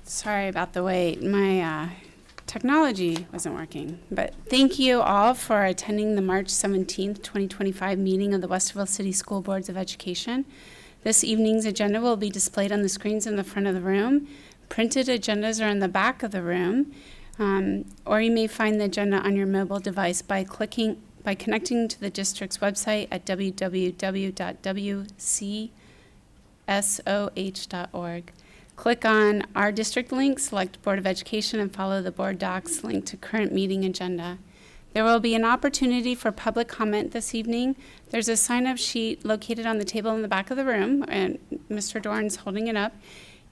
Sorry about the wait. My technology wasn't working. But thank you all for attending the March 17th, 2025 meeting of the Westerville City School Boards of Education. This evening's agenda will be displayed on the screens in the front of the room. Printed agendas are in the back of the room, or you may find the agenda on your mobile device by connecting to the district's website at www.wcsoh.org. Click on our district link, select Board of Education, and follow the board docs link to current meeting agenda. There will be an opportunity for public comment this evening. There's a sign-up sheet located on the table in the back of the room, and Mr. Dorn's holding it up.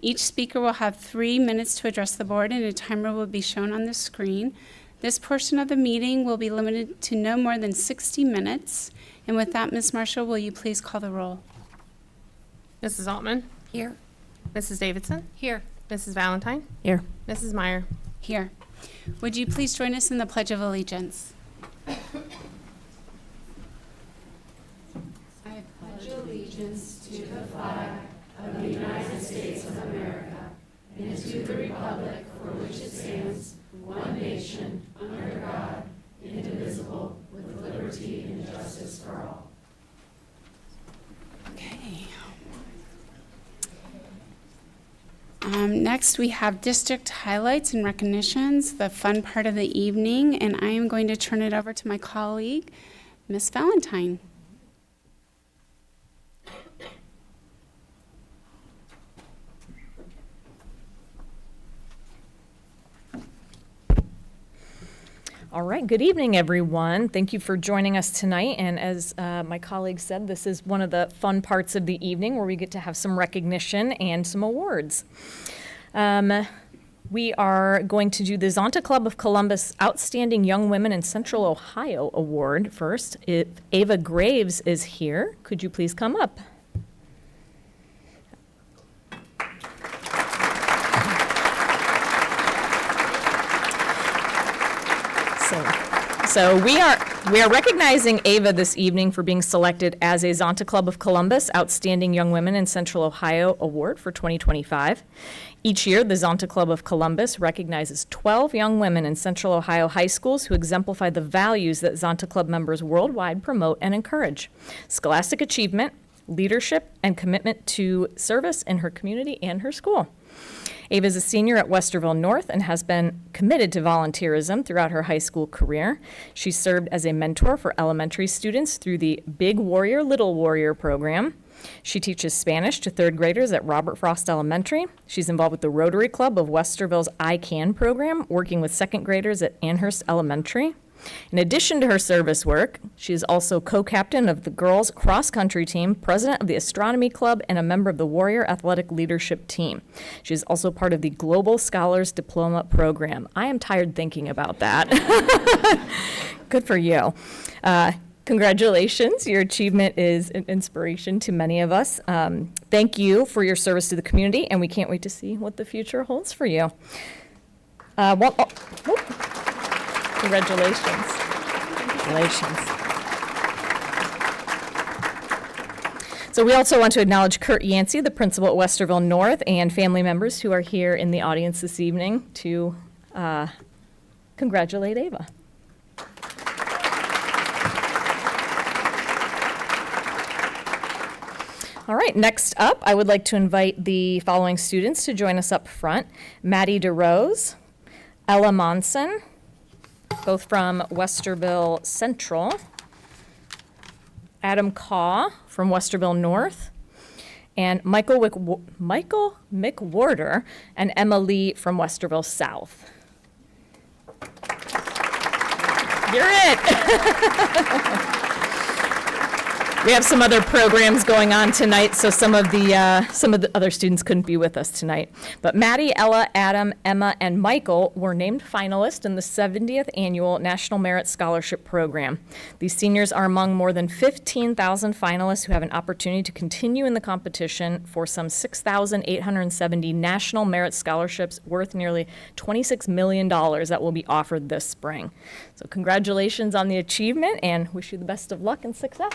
Each speaker will have 3 minutes to address the board, and a timer will be shown on the screen. This portion of the meeting will be limited to no more than 60 minutes. And with that, Ms. Marshall, will you please call the roll? Mrs. Altman? Here. Mrs. Davidson? Here. Mrs. Valentine? Here. Mrs. Meyer? Here. Would you please join us in the Pledge of Allegiance? I pledge allegiance to the flag of the United States of America and to the republic for which it stands, one nation, under God, indivisible, with liberty and justice for all. Okay. Next, we have district highlights and recognitions, the fun part of the evening, and I am going to turn it over to my colleague, Ms. Valentine. All right, good evening, everyone. Thank you for joining us tonight. And as my colleague said, this is one of the fun parts of the evening where we get to have some recognition and some awards. We are going to do the Zonta Club of Columbus Outstanding Young Women in Central Ohio Award first. If Ava Graves is here, could you please come up? So we are recognizing Ava this evening for being selected as a Zonta Club of Columbus Outstanding Young Women in Central Ohio Award for 2025. Each year, the Zonta Club of Columbus recognizes 12 young women in Central Ohio high schools who exemplify the values that Zonta Club members worldwide promote and encourage: scholastic achievement, leadership, and commitment to service in her community and her school. Ava is a senior at Westerville North and has been committed to volunteerism throughout her high school career. She served as a mentor for elementary students through the Big Warrior, Little Warrior program. She teaches Spanish to third graders at Robert Frost Elementary. She's involved with the Rotary Club of Westerville's I CAN program, working with second graders at Amherst Elementary. In addition to her service work, she is also co-captain of the girls cross-country team, president of the astronomy club, and a member of the Warrior Athletic Leadership Team. She is also part of the Global Scholars Diploma program. I am tired thinking about that. Good for you. Congratulations. Your achievement is an inspiration to many of us. Thank you for your service to the community, and we can't wait to see what the future holds for you. Congratulations. Congratulations. So we also want to acknowledge Kurt Yancey, the principal at Westerville North, and family members who are here in the audience this evening to congratulate Ava. All right, next up, I would like to invite the following students to join us up front: Maddie DeRose, Ella Monson, both from Westerville Central, Adam Caw from Westerville North, and Michael McWhorter and Emma Lee from Westerville South. You're it. We have some other programs going on tonight, so some of the other students couldn't be with us tonight. But Maddie, Ella, Adam, Emma, and Michael were named finalists in the 70th Annual National Merit Scholarship Program. These seniors are among more than 15,000 finalists who have an opportunity to continue in the competition for some 6,870 national merit scholarships worth nearly $26 million that will be offered this spring. So congratulations on the achievement, and wish you the best of luck and success.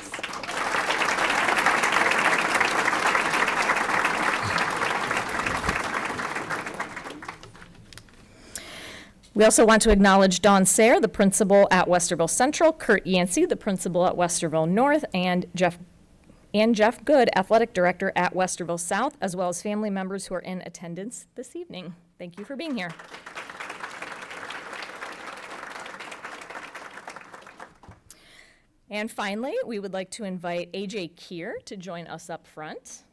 We also want to acknowledge Dawn Sayre, the principal at Westerville Central, Kurt Yancey, the principal at Westerville North, and Jeff Good, athletic director at Westerville South, as well as family members who are in attendance this evening. Thank you for being here. And finally, we would like to invite AJ Keir to join us up front.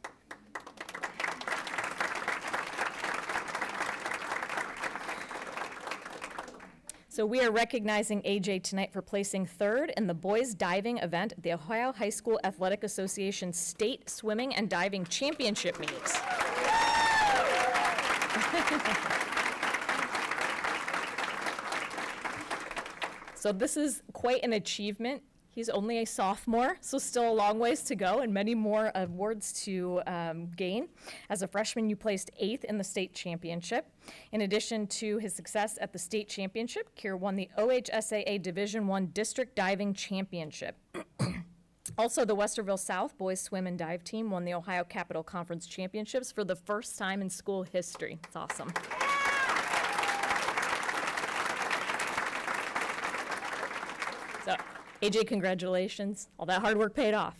So we are recognizing AJ tonight for placing third in the boys diving event at the Ohio High School Athletic Association State Swimming and Diving Championship meets. So this is quite an achievement. He's only a sophomore, so still a long ways to go and many more awards to gain. As a freshman, you placed 8th in the state championship. In addition to his success at the state championship, Keir won the OHSAA Division I District Diving Championship. Also, the Westerville South boys swim and dive team won the Ohio Capital Conference Championships for the first time in school history. It's awesome. So, AJ, congratulations. All that hard work paid off.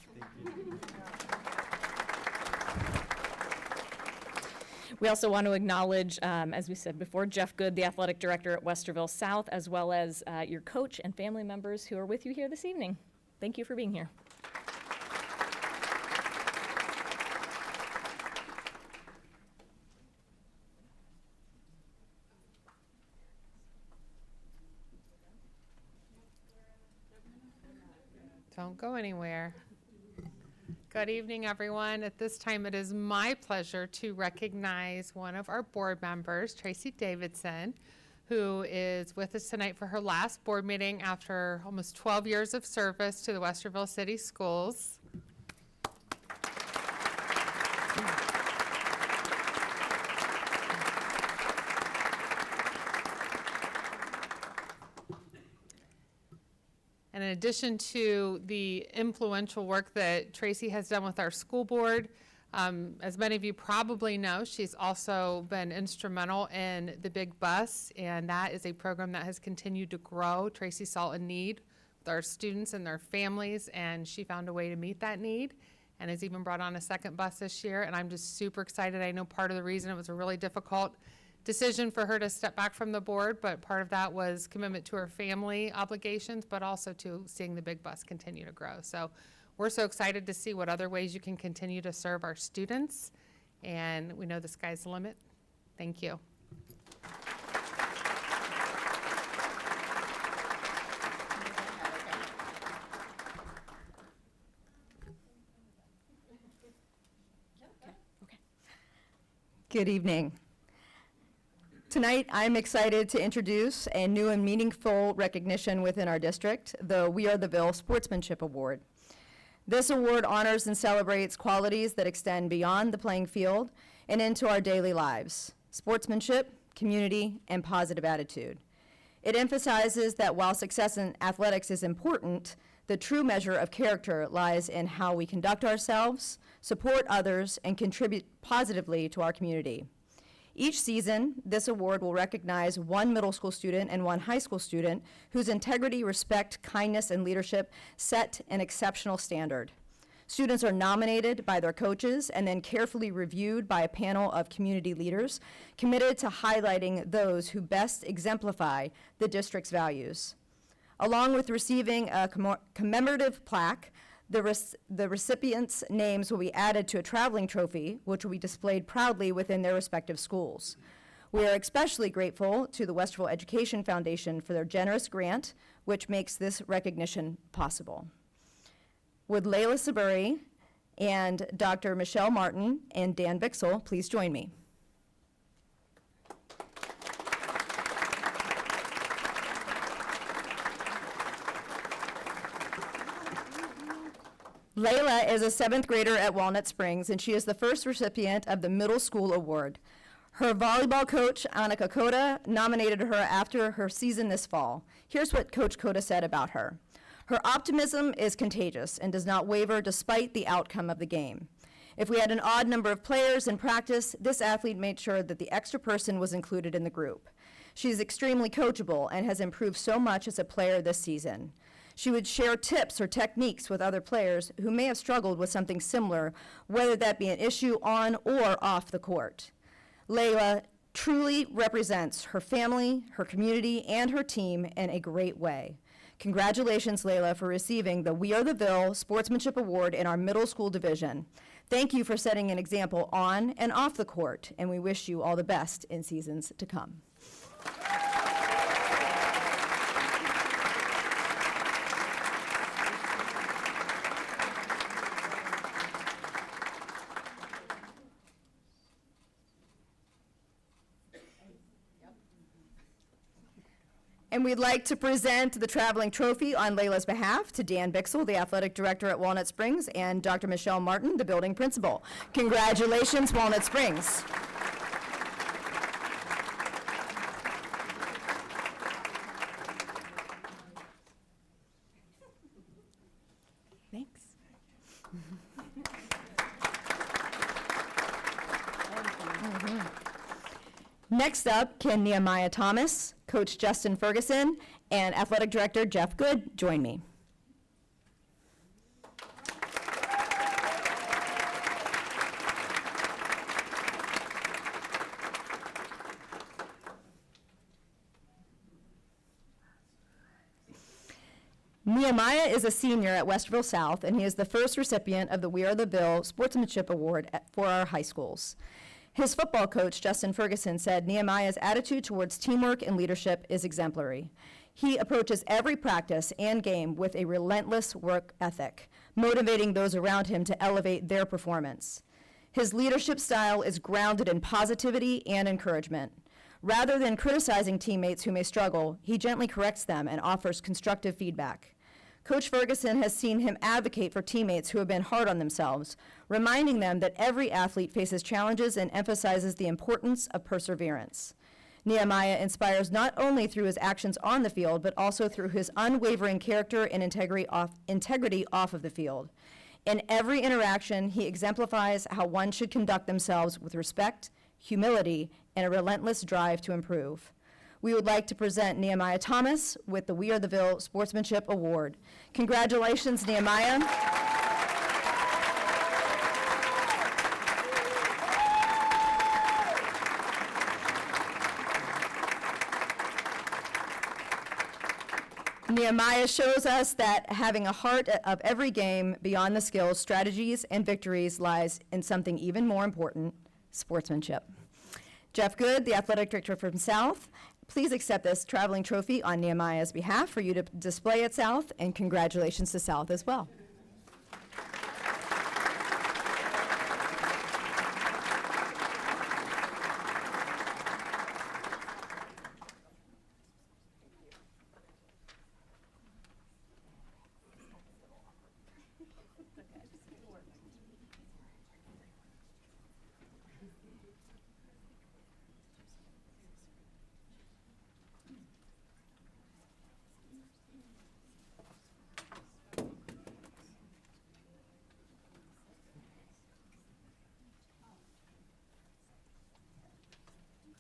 We also want to acknowledge, as we said before, Jeff Good, the athletic director at Westerville South, as well as your coach and family members who are with you here this evening. Thank you for being here. Don't go anywhere. Good evening, everyone. At this time, it is my pleasure to recognize one of our board members, Tracy Davidson, who is with us tonight for her last board meeting after almost 12 years of service to the Westerville City Schools. And in addition to the influential work that Tracy has done with our school board, as many of you probably know, she's also been instrumental in the Big Bus, and that is a program that has continued to grow. Tracy saw a need with our students and their families, and she found a way to meet that need, and has even brought on a second bus this year, and I'm just super excited. I know part of the reason it was a really difficult decision for her to step back from the board, but part of that was commitment to her family obligations, but also to seeing the Big Bus continue to grow. So we're so excited to see what other ways you can continue to serve our students, and we know the sky's the limit. Thank you. Good evening. Tonight, I'm excited to introduce a new and meaningful recognition within our district, the We Are the Ville Sportsmanship Award. This award honors and celebrates qualities that extend beyond the playing field and into our daily lives: sportsmanship, community, and positive attitude. It emphasizes that while success in athletics is important, the true measure of character lies in how we conduct ourselves, support others, and contribute positively to our community. Each season, this award will recognize one middle school student and one high school student whose integrity, respect, kindness, and leadership set an exceptional standard. Students are nominated by their coaches and then carefully reviewed by a panel of community leaders committed to highlighting those who best exemplify the district's values. Along with receiving a commemorative plaque, the recipients' names will be added to a traveling trophy, which will be displayed proudly within their respective schools. We are especially grateful to the Westerville Education Foundation for their generous grant, which makes this recognition possible. Would Layla Saburi and Dr. Michelle Martin and Dan Bixel please join me? Layla is a 7th grader at Walnut Springs, and she is the first recipient of the Middle School Award. Her volleyball coach, Annika Koda, nominated her after her season this fall. Here's what Coach Koda said about her. Her optimism is contagious and does not waver despite the outcome of the game. If we had an odd number of players in practice, this athlete made sure that the extra person was included in the group. She's extremely coachable and has improved so much as a player this season. She would share tips or techniques with other players who may have struggled with something similar, whether that be an issue on or off the court. Layla truly represents her family, her community, and her team in a great way. Congratulations, Layla, for receiving the We Are the Ville Sportsmanship Award in our middle school division. Thank you for setting an example on and off the court, and we wish you all the best in seasons to come. And we'd like to present the traveling trophy on Layla's behalf to Dan Bixel, the athletic director at Walnut Springs, and Dr. Michelle Martin, the building principal. Congratulations, Walnut Springs. Thanks. Next up, can Nehemiah Thomas, Coach Justin Ferguson, and Athletic Director Jeff Good join me? Nehemiah is a senior at Westerville South, and he is the first recipient of the We Are the Ville Sportsmanship Award for our high schools. His football coach, Justin Ferguson, said Nehemiah's attitude towards teamwork and leadership is exemplary. He approaches every practice and game with a relentless work ethic, motivating those around him to elevate their performance. His leadership style is grounded in positivity and encouragement. Rather than criticizing teammates who may struggle, he gently corrects them and offers constructive feedback. Coach Ferguson has seen him advocate for teammates who have been hard on themselves, reminding them that every athlete faces challenges and emphasizes the importance of perseverance. Nehemiah inspires not only through his actions on the field, but also through his unwavering character and integrity off of the field. In every interaction, he exemplifies how one should conduct themselves with respect, humility, and a relentless drive to improve. We would like to present Nehemiah Thomas with the We Are the Ville Sportsmanship Award. Congratulations, Nehemiah. Nehemiah shows us that having a heart of every game beyond the skills, strategies, and victories lies in something even more important, sportsmanship. Jeff Good, the athletic director from South, please accept this traveling trophy on Nehemiah's behalf for you to display at South, and congratulations to South as well.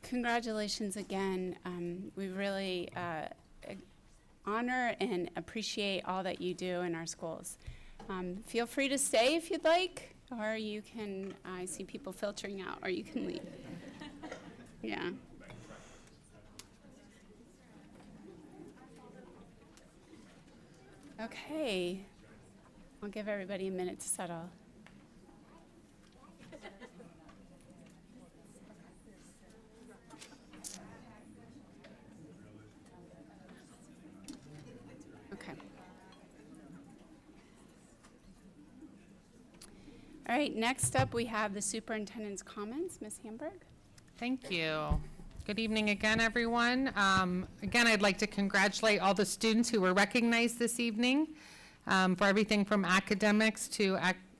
Congratulations again. We really honor and appreciate all that you do in our schools. Feel free to stay if you'd like, or you can, I see people filtering out, or you can leave. Yeah. Okay. I'll give everybody a minute to settle. Okay. All right, next up, we have the superintendent's comments. Ms. Hamburg? Thank you. Good evening again, everyone. Again, I'd like to congratulate all the students who were recognized this evening for everything from academics to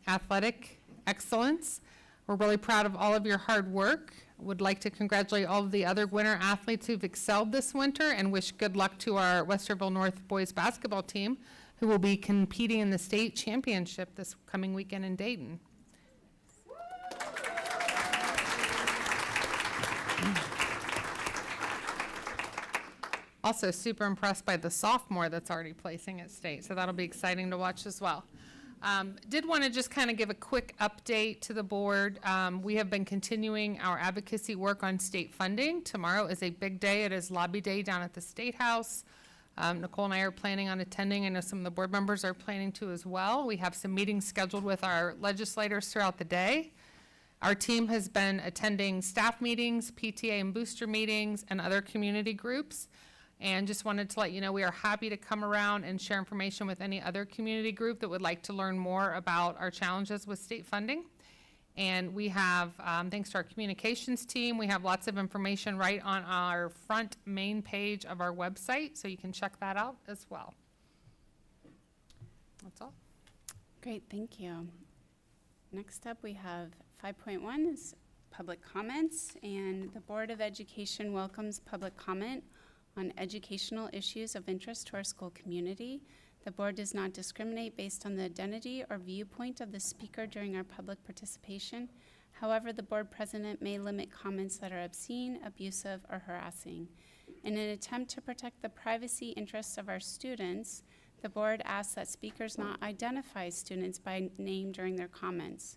athletic excellence. We're really proud of all of your hard work. Would like to congratulate all of the other winter athletes who've excelled this winter and wish good luck to our Westerville North boys basketball team who will be competing in the state championship this coming weekend in Dayton. Also super impressed by the sophomore that's already placing at state, so that'll be exciting to watch as well. Did want to just kind of give a quick update to the board. We have been continuing our advocacy work on state funding. Tomorrow is a big day. It is lobby day down at the State House. Nicole and I are planning on attending. I know some of the board members are planning to as well. We have some meetings scheduled with our legislators throughout the day. Our team has been attending staff meetings, PTA and booster meetings, and other community groups. And just wanted to let you know we are happy to come around and share information with any other community group that would like to learn more about our challenges with state funding. And we have, thanks to our communications team, we have lots of information right on our front main page of our website, so you can check that out as well. That's all. Great, thank you. Next up, we have 5.1 is public comments, and the Board of Education welcomes public comment on educational issues of interest to our school community. The board does not discriminate based on the identity or viewpoint of the speaker during our public participation. However, the board president may limit comments that are obscene, abusive, or harassing. In an attempt to protect the privacy interests of our students, the board asks that speakers not identify students by name during their comments.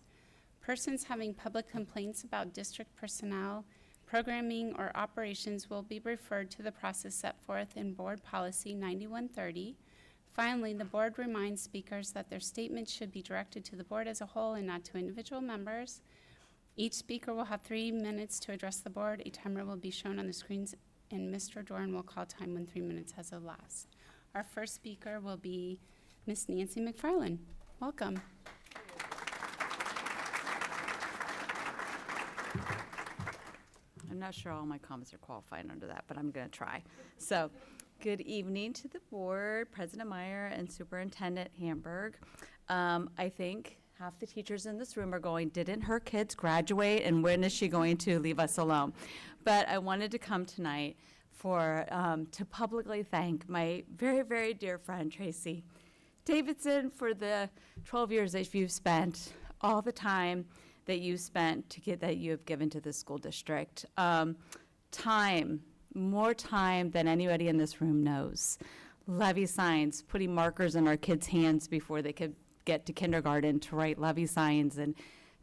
Persons having public complaints about district personnel, programming, or operations will be referred to the process set forth in Board Policy 9130. Finally, the board reminds speakers that their statements should be directed to the board as a whole and not to individual members. Each speaker will have 3 minutes to address the board. A timer will be shown on the screens, and Mr. Doran will call time when 3 minutes has elapsed. Our first speaker will be Ms. Nancy McFarland. Welcome. I'm not sure all my comments are qualified under that, but I'm going to try. So, good evening to the board, President Meyer and Superintendent Hamburg. I think half the teachers in this room are going, didn't her kids graduate, and when is she going to leave us alone? But I wanted to come tonight for to publicly thank my very, very dear friend, Tracy Davidson, for the 12 years that you've spent, all the time that you spent that you have given to the school district. Time, more time than anybody in this room knows. Levy signs, putting markers in our kids' hands before they could get to kindergarten to write levy signs and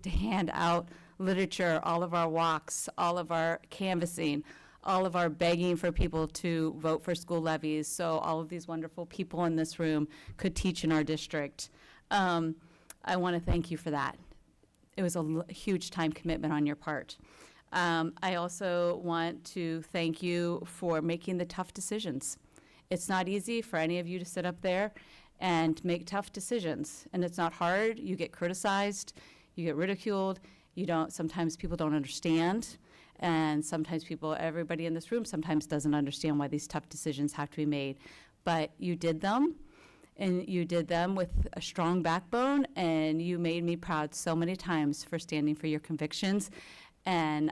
to hand out literature, all of our walks, all of our canvassing, all of our begging for people to vote for school levies so all of these wonderful people in this room could teach in our district. I want to thank you for that. It was a huge time commitment on your part. I also want to thank you for making the tough decisions. It's not easy for any of you to sit up there and make tough decisions, and it's not hard. You get criticized, you get ridiculed, sometimes people don't understand, and sometimes everybody in this room sometimes doesn't understand why these tough decisions have to be made. But you did them, and you did them with a strong backbone, and you made me proud so many times for standing for your convictions. And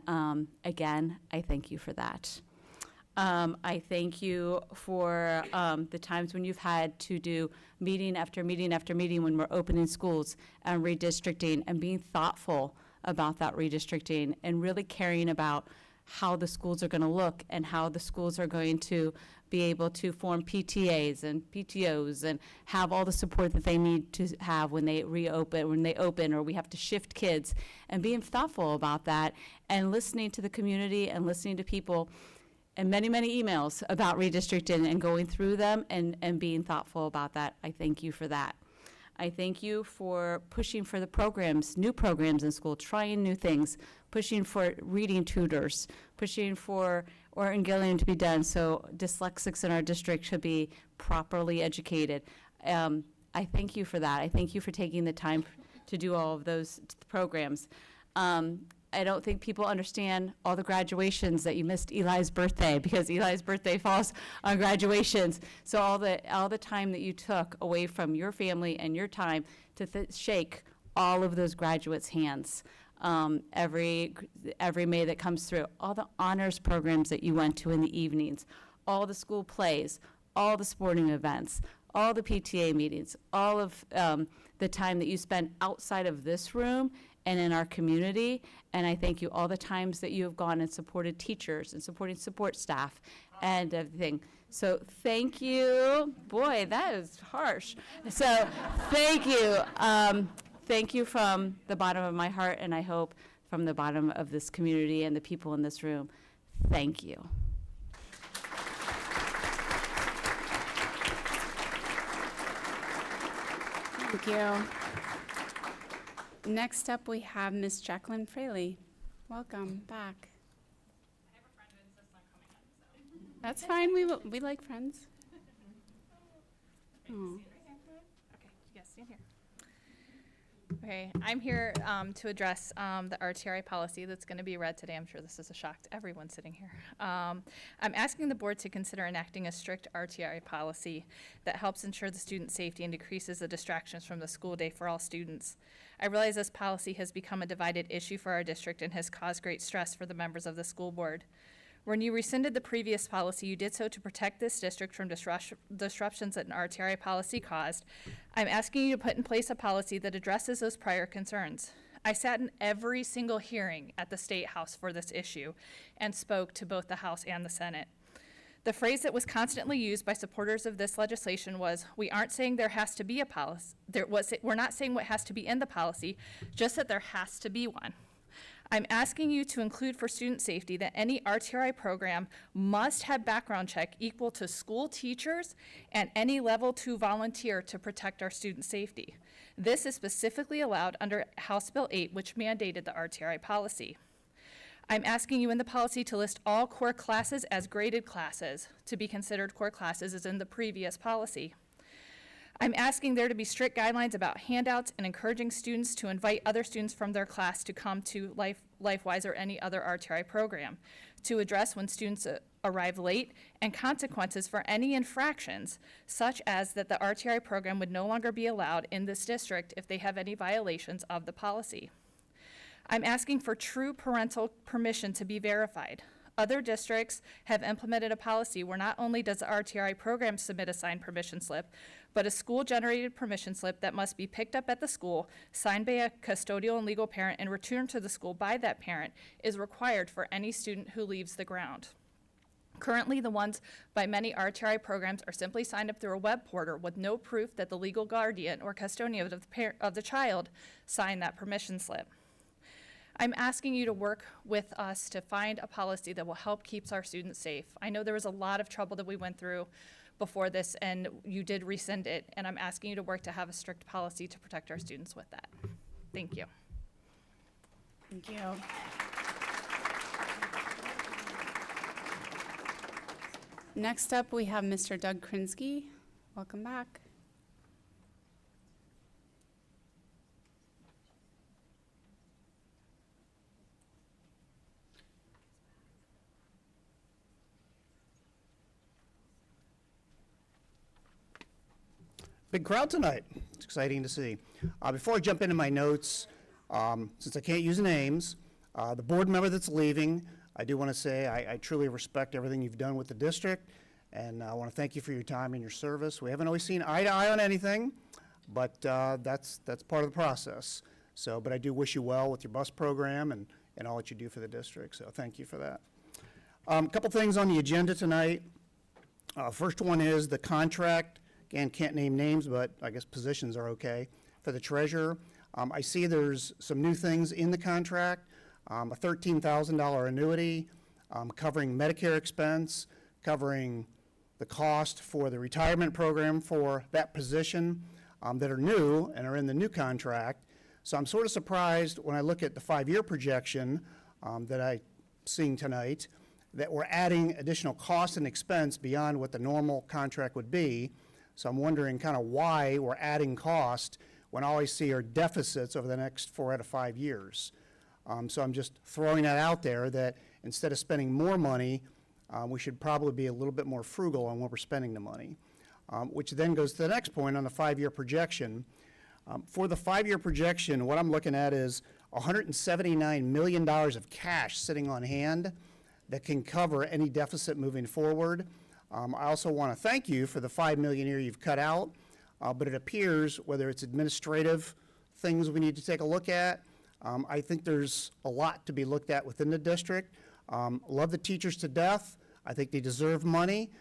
again, I thank you for that. I thank you for the times when you've had to do meeting after meeting after meeting when we're opening schools and redistricting and being thoughtful about that redistricting and really caring about how the schools are going to look and how the schools are going to be able to form PTAs and PTOs and have all the support that they need to have when they open, or we have to shift kids, and being thoughtful about that and listening to the community and listening to people, and many, many emails about redistricting and going through them and being thoughtful about that. I thank you for that. I thank you for pushing for the programs, new programs in school, trying new things, pushing for reading tutors, pushing for Orton Gilliam to be done so dyslexics in our district should be properly educated. I thank you for that. I thank you for taking the time to do all of those programs. I don't think people understand all the graduations that you missed Eli's birthday, because Eli's birthday falls on graduations. So all the time that you took away from your family and your time to shake all of those graduates' hands every May that comes through, all the honors programs that you went to in the evenings, all the school plays, all the sporting events, all the PTA meetings, all of the time that you spent outside of this room and in our community. And I thank you all the times that you have gone and supported teachers and supporting support staff and everything. So thank you. Boy, that is harsh. So thank you. Thank you from the bottom of my heart, and I hope from the bottom of this community and the people in this room. Thank you. Thank you. Next up, we have Miss Jacqueline Fraley. Welcome back. That's fine. We like friends. Oh. Yes, stand here. Okay, I'm here to address the RTRI policy that's going to be read today. I'm sure this is a shock to everyone sitting here. I'm asking the board to consider enacting a strict RTRI policy that helps ensure the student safety and decreases the distractions from the school day for all students. I realize this policy has become a divided issue for our district and has caused great stress for the members of the school board. When you rescinded the previous policy, you did so to protect this district from disruptions that an RTRI policy caused. I'm asking you to put in place a policy that addresses those prior concerns. I sat in every single hearing at the State House for this issue and spoke to both the House and the Senate. The phrase that was constantly used by supporters of this legislation was, we aren't saying there has to be a policy. We're not saying what has to be in the policy, just that there has to be one. I'm asking you to include for student safety that any RTRI program must have background check equal to school teachers and any level 2 volunteer to protect our student safety. This is specifically allowed under House Bill 8, which mandated the RTRI policy. I'm asking you in the policy to list all core classes as graded classes to be considered core classes as in the previous policy. I'm asking there to be strict guidelines about handouts and encouraging students to invite other students from their class to come to LifeWise or any other RTRI program to address when students arrive late and consequences for any infractions, such as that the RTRI program would no longer be allowed in this district if they have any violations of the policy. I'm asking for true parental permission to be verified. Other districts have implemented a policy where not only does the RTRI program submit a signed permission slip, but a school-generated permission slip that must be picked up at the school, signed by a custodial and legal parent, and returned to the school by that parent is required for any student who leaves the ground. Currently, the ones by many RTRI programs are simply signed up through a web portal with no proof that the legal guardian or custodian of the child signed that permission slip. I'm asking you to work with us to find a policy that will help keep our students safe. I know there was a lot of trouble that we went through before this, and you did rescind it, and I'm asking you to work to have a strict policy to protect our students with that. Thank you. Thank you. Next up, we have Mr. Doug Krinsky. Welcome back. Big crowd tonight. It's exciting to see. Before I jump into my notes, since I can't use names, the board member that's leaving, I do want to say I truly respect everything you've done with the district, and I want to thank you for your time and your service. We haven't always seen eye to eye on anything, but that's part of the process. So, but I do wish you well with your bus program and all that you do for the district, so thank you for that. A couple things on the agenda tonight. First one is the contract. Again, can't name names, but I guess positions are okay. For the treasurer, I see there's some new things in the contract, a $13,000 annuity, covering Medicare expense, covering the cost for the retirement program for that position that are new and are in the new contract. So I'm sort of surprised when I look at the 5-year projection that I'm seeing tonight, that we're adding additional cost and expense beyond what the normal contract would be. So I'm wondering kind of why we're adding cost when all I see are deficits over the next 4 out of 5 years. So I'm just throwing that out there that instead of spending more money, we should probably be a little bit more frugal on where we're spending the money. Which then goes to the next point on the 5-year projection. For the 5-year projection, what I'm looking at is $179 million of cash sitting on hand that can cover any deficit moving forward. I also want to thank you for the $5 million a year you've cut out, but it appears whether it's administrative things we need to take a look at, I think there's a lot to be looked at within the district. Love the teachers to death. I think they deserve money,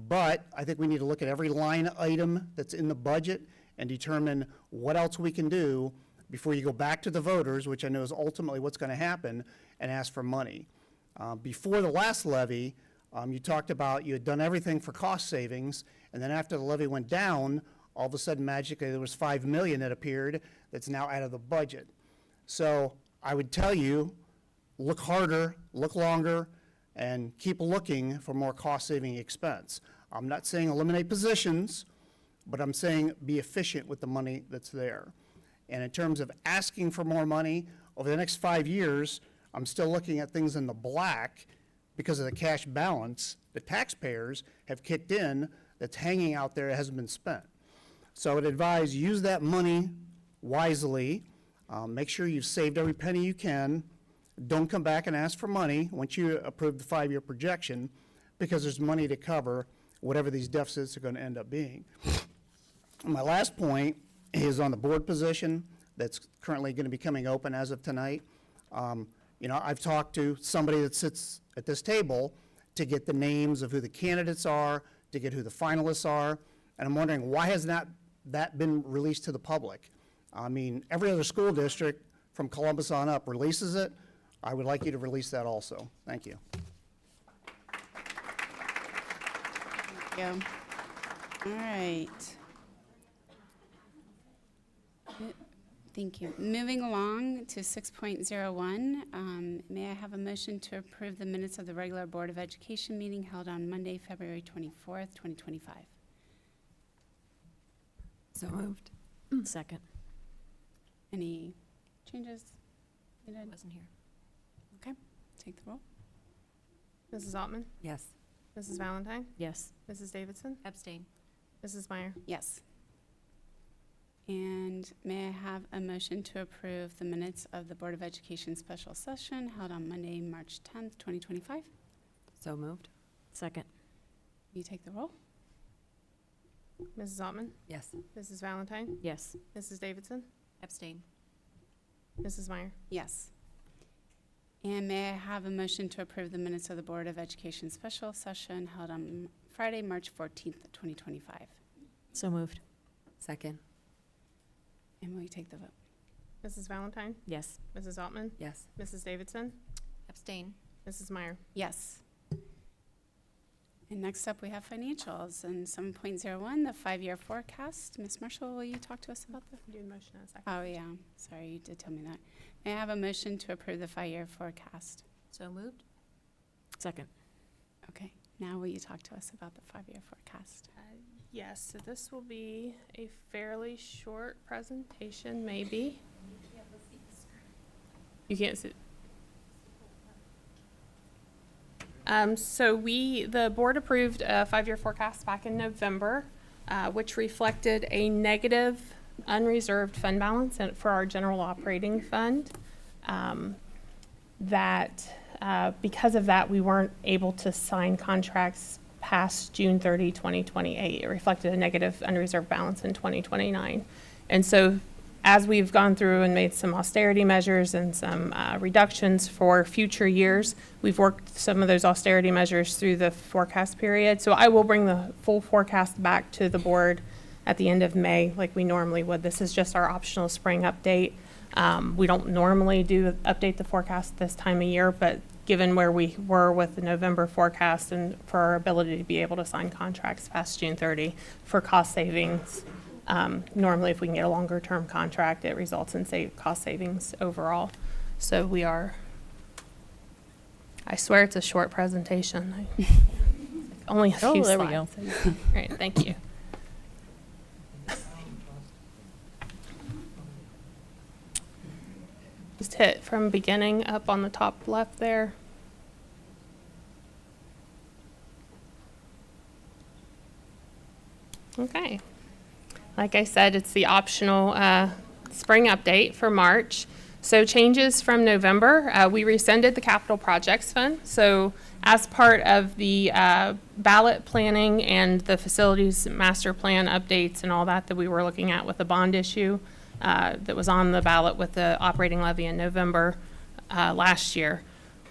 but I think we need to look at every line item that's in the budget and determine what else we can do before you go back to the voters, which I know is ultimately what's going to happen, and ask for money. Before the last levy, you talked about you had done everything for cost savings, and then after the levy went down, all of a sudden magically there was $5 million that appeared that's now out of the budget. So I would tell you, look harder, look longer, and keep looking for more cost-saving expense. I'm not saying eliminate positions, but I'm saying be efficient with the money that's there. And in terms of asking for more money, over the next 5 years, I'm still looking at things in the black because of the cash balance the taxpayers have kicked in that's hanging out there that hasn't been spent. So I would advise, use that money wisely. Make sure you've saved every penny you can. Don't come back and ask for money once you approve the 5-year projection, because there's money to cover whatever these deficits are going to end up being. My last point is on the board position that's currently going to be coming open as of tonight. You know, I've talked to somebody that sits at this table to get the names of who the candidates are, to get who the finalists are, and I'm wondering, why has that been released to the public? I mean, every other school district from Columbus on up releases it. I would like you to release that also. Thank you. Thank you. All right. Thank you. Moving along to 6.01, may I have a motion to approve the minutes of the regular Board of Education meeting held on Monday, February 24th, 2025? So moved. Second. Any changes needed? Wasn't here. Okay, take the roll. Mrs. Altman? Yes. Mrs. Valentine? Yes. Mrs. Davidson? Abstain. Mrs. Meyer? Yes. And may I have a motion to approve the minutes of the Board of Education special session held on Monday, March 10th, 2025? So moved. Second. You take the roll? Mrs. Altman? Yes. Mrs. Valentine? Yes. Mrs. Davidson? Abstain. Mrs. Meyer? Yes. And may I have a motion to approve the minutes of the Board of Education special session held on Friday, March 14th, 2025? So moved. Second. And will you take the vote? Mrs. Valentine? Yes. Mrs. Altman? Yes. Mrs. Davidson? Abstain. Mrs. Meyer? Yes. And next up, we have financials. And 7.01, the 5-year forecast. Ms. Marshall, will you talk to us about the? Do the motion in a second. Oh, yeah. Sorry, you did tell me that. May I have a motion to approve the 5-year forecast? So moved. Second. Okay. Now will you talk to us about the 5-year forecast? Yes, so this will be a fairly short presentation, maybe. You can't see. So the board approved a 5-year forecast back in November, which reflected a negative unreserved fund balance for our general operating fund. Because of that, we weren't able to sign contracts past June 30, 2028. It reflected a negative unreserved balance in 2029. And so as we've gone through and made some austerity measures and some reductions for future years, we've worked some of those austerity measures through the forecast period. So I will bring the full forecast back to the board at the end of May like we normally would. This is just our optional spring update. We don't normally update the forecast this time of year, but given where we were with the November forecast and for our ability to be able to sign contracts past June 30 for cost savings, normally if we can get a longer term contract, it results in cost savings overall. So I swear it's a short presentation. Only a few there we slides. go. Great, thank you. Just hit from beginning up on the top left there. Okay. Like I said, it's the optional spring update for March. So changes from November, we rescinded the capital projects fund. So as part of the ballot planning and the facilities master plan updates and all that we were looking at with the bond issue that was on the ballot with the operating levy in November last year,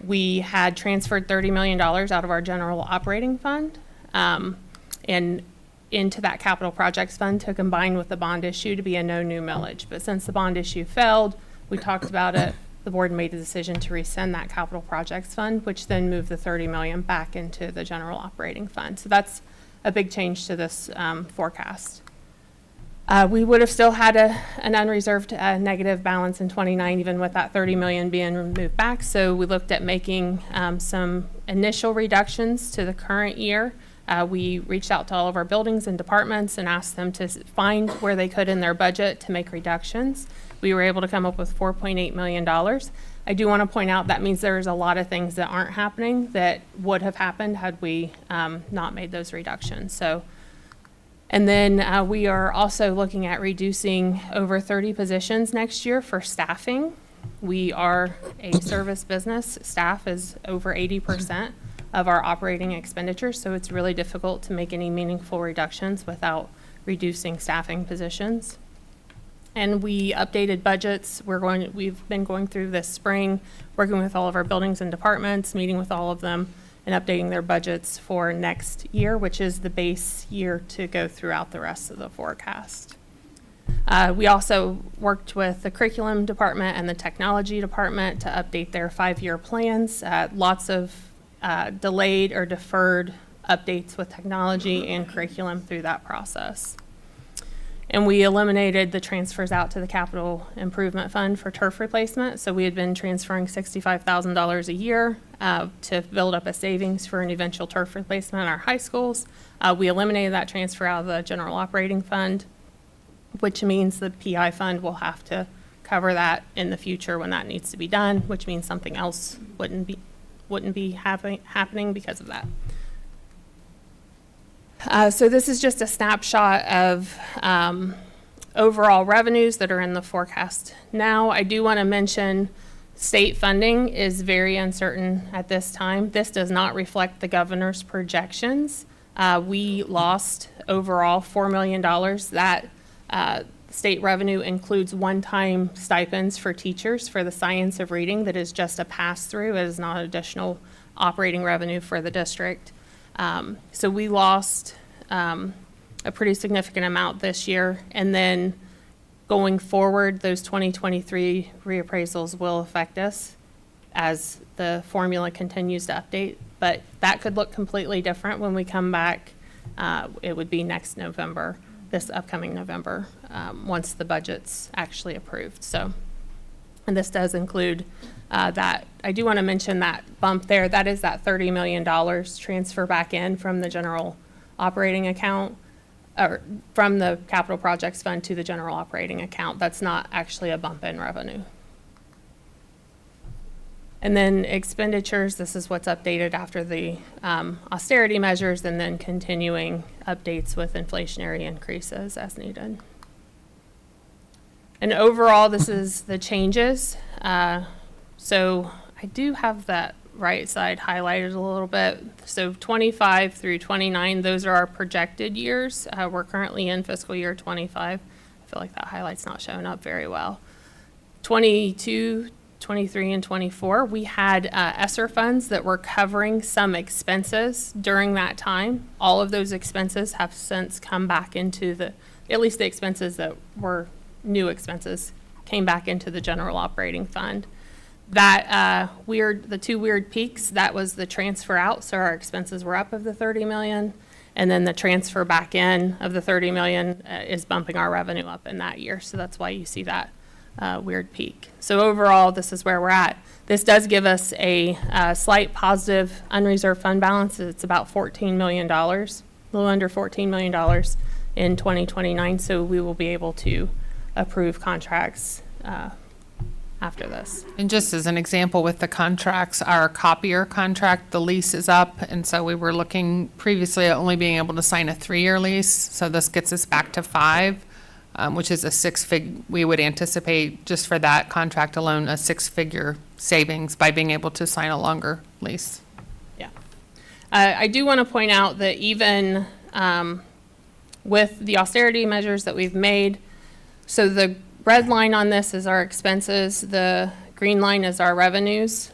We had transferred $30 million out of our general operating fund and into that capital projects fund to combine with the bond issue to be a no new millage. But since the bond issue failed, we talked about it. The board made the decision to rescind that capital projects fund, which then moved the 30 million back into the general operating fund. So that's a big change to this forecast. We would have still had an unreserved negative balance in 29, even with that 30 million being moved back. So we looked at making some initial reductions to the current year. We reached out to all of our buildings and departments and asked them to find where they could in their budget to make reductions. We were able to come up with $4.8 million. I do want to point out that means there's a lot of things that aren't happening that would have happened had we not made those reductions. So, and then we are also looking at reducing over 30 positions next year for staffing. We are a service business. Staff is over 80% of our operating expenditures, so it's really difficult to make any meaningful reductions without reducing staffing positions. And we updated budgets. We've been going through this spring, working with all of our buildings and departments, meeting with all of them, and updating their budgets for next year, which is the base year to go throughout the rest of the forecast. We also worked with the curriculum department and the technology department to update their 5-year plans. Lots of delayed or deferred updates with technology and curriculum through that process. And we eliminated the transfers out to the capital improvement fund for turf replacement. So we had been transferring $65,000 a year to build up a savings for an eventual turf replacement in our high schools. We eliminated that transfer out of the general operating fund, which means the PI fund will have to cover that in the future when that needs to be done, which means something else wouldn't be happening because of that. So this is just a snapshot of overall revenues that are in the forecast now. I do want to mention state funding is very uncertain at this time. This does not reflect the governor's projections. We lost overall $4 million. That state revenue includes one-time stipends for teachers for the science of reading that is just a pass-through. It is not additional operating revenue for the district. So we lost a pretty significant amount this year. And then going forward, those 2023 reappraisals will affect us as the formula continues to update. But that could look completely different when we come back. It would be next November, this upcoming November, once the budget's actually approved. So, and this does include that. I do want to mention that bump there. That is that $30 million transfer back in from the general operating account, or from the capital projects fund to the general operating account. That's not actually a bump in revenue. And then expenditures, this is what's updated after the austerity measures, and then continuing updates with inflationary increases as needed. And overall, this is the changes. So I do have that right side highlighted a little bit. So 25 through 29, those are our projected years. We're currently in fiscal year 25. I feel like that highlight's not showing up very well. 22, 23, and 24, we had ESSER funds that were covering some expenses during that time. All of those expenses have since come back into at least the expenses that were new expenses came back into the general operating fund. That the two weird peaks, that was the transfer out, so our expenses were up of the 30 million, and then the transfer back in of the 30 million is bumping our revenue up in that year, so that's why you see that weird peak. So overall, this is where we're at. This does give us a slight positive unreserved fund balance. It's about $14 million, a little under $14 million in 2029, so we will be able to approve contracts after this. And just as an example with the contracts, our copier contract, the lease is up, and so we were looking previously at only being able to sign a 3-year lease, so this gets us back to 5, which is we would anticipate just for that contract alone, a 6-figure savings by being able to sign a longer lease. Yeah. I do want to point out that even with the austerity measures that we've made, so the red line on this is our expenses. The green line is our revenues.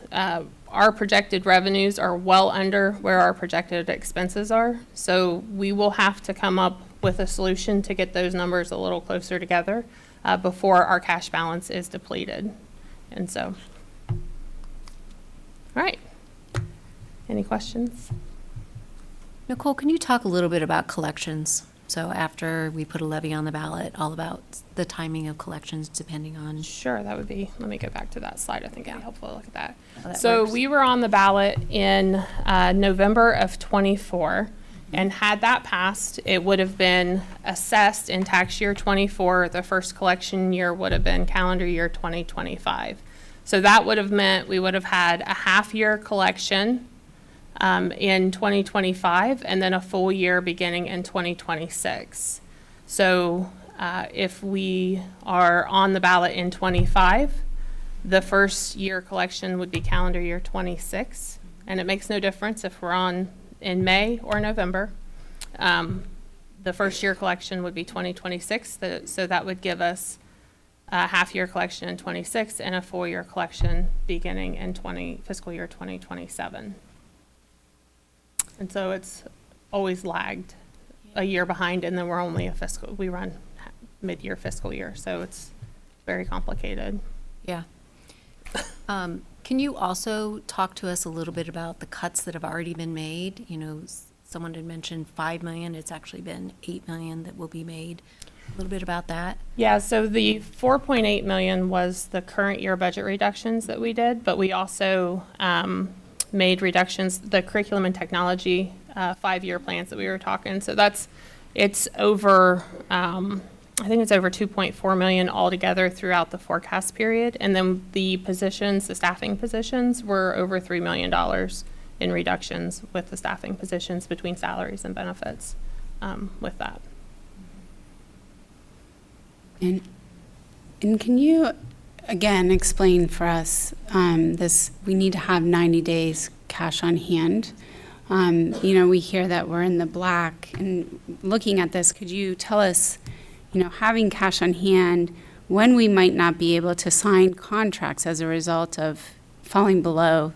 our projected revenues are well under where our projected expenses are. So we will have to come up with a solution to get those numbers a little closer together before our cash balance is depleted. And so, all right. Any questions? Nicole, can you talk a little bit about collections? So after we put a levy on the ballot, all about the timing of collections depending on. Sure, that would be, let me go back to that slide. I think it'd be helpful to look at that. How that So works. we were on the ballot in November of '24, and had that passed, it would have been assessed in tax year '24. The first collection year would have been calendar year 2025. So that would have meant we would have had a half-year collection in 2025, and then a full year beginning in 2026. So if we are on the ballot in '25, the first year collection would be calendar year '26, and it makes no difference if we're on in May or November. The first year collection would be 2026, so that would give us a half-year collection in '26 and a full-year collection beginning in fiscal year 2027. And so it's always lagged a year behind, and then we're only we run mid-year fiscal year, so it's very complicated. Yeah. Can you also talk to us a little bit about the cuts that have already been made? You know, someone had mentioned 5 million. It's actually been 8 million that will be made. A little bit about that. Yeah, so the 4.8 million was the current year budget reductions that we did, but we also made reductions, the curriculum and technology 5-year plans that we were talking. So it's over, I think it's over 2.4 million altogether throughout the forecast period. And then the positions, the staffing positions, were over $3 million in reductions with the staffing positions between salaries and benefits with that. And can you, again, explain for us this, we need to have 90 days cash on hand. You know, we hear that we're in the black, and looking at this, could you tell us, you know, having cash on hand, when we might not be able to sign contracts as a result of falling below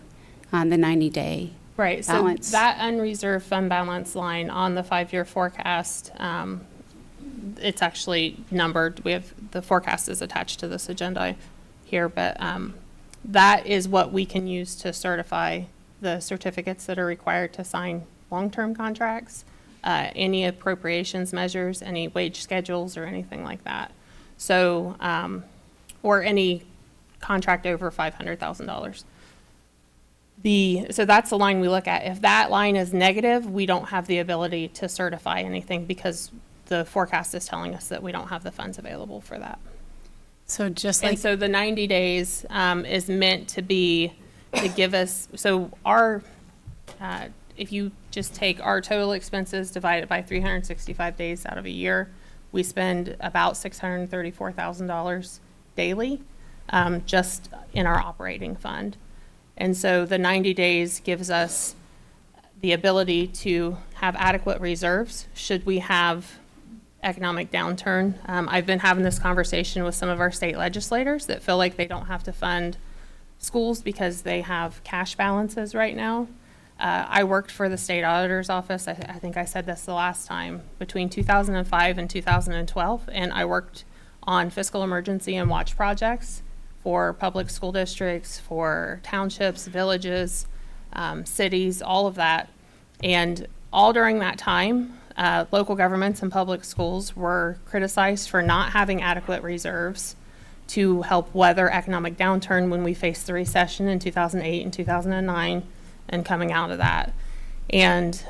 the 90-day Right, balance? so that unreserved fund balance line on the 5-year forecast, it's actually numbered. We have, the forecast is attached to this agenda here, but that is what we can use to certify the certificates that are required to sign long-term contracts, any appropriations measures, any wage schedules, or anything like that. So, or any contract over $500,000. So that's the line we look at. If that line is negative, we don't have the ability to certify anything because the forecast is telling us that we don't have the funds available for that. So just And like, so the 90 days is meant to be, to give us, so our, if you just take our total expenses divided by 365 days out of a year, we spend about $634,000 daily just in our operating fund. And so the 90 days gives us the ability to have adequate reserves should we have economic downturn. I've been having this conversation with some of our state legislators that feel like they don't have to fund schools because they have cash balances right now. I worked for the state auditor's office, I think I said this the last time, between 2005 and 2012, and I worked on fiscal emergency and watch projects for public school districts, for townships, villages, cities, all of that. And all during that time, local governments and public schools were criticized for not having adequate reserves to help weather economic downturn when we faced the recession in 2008 and 2009 and coming out of that. And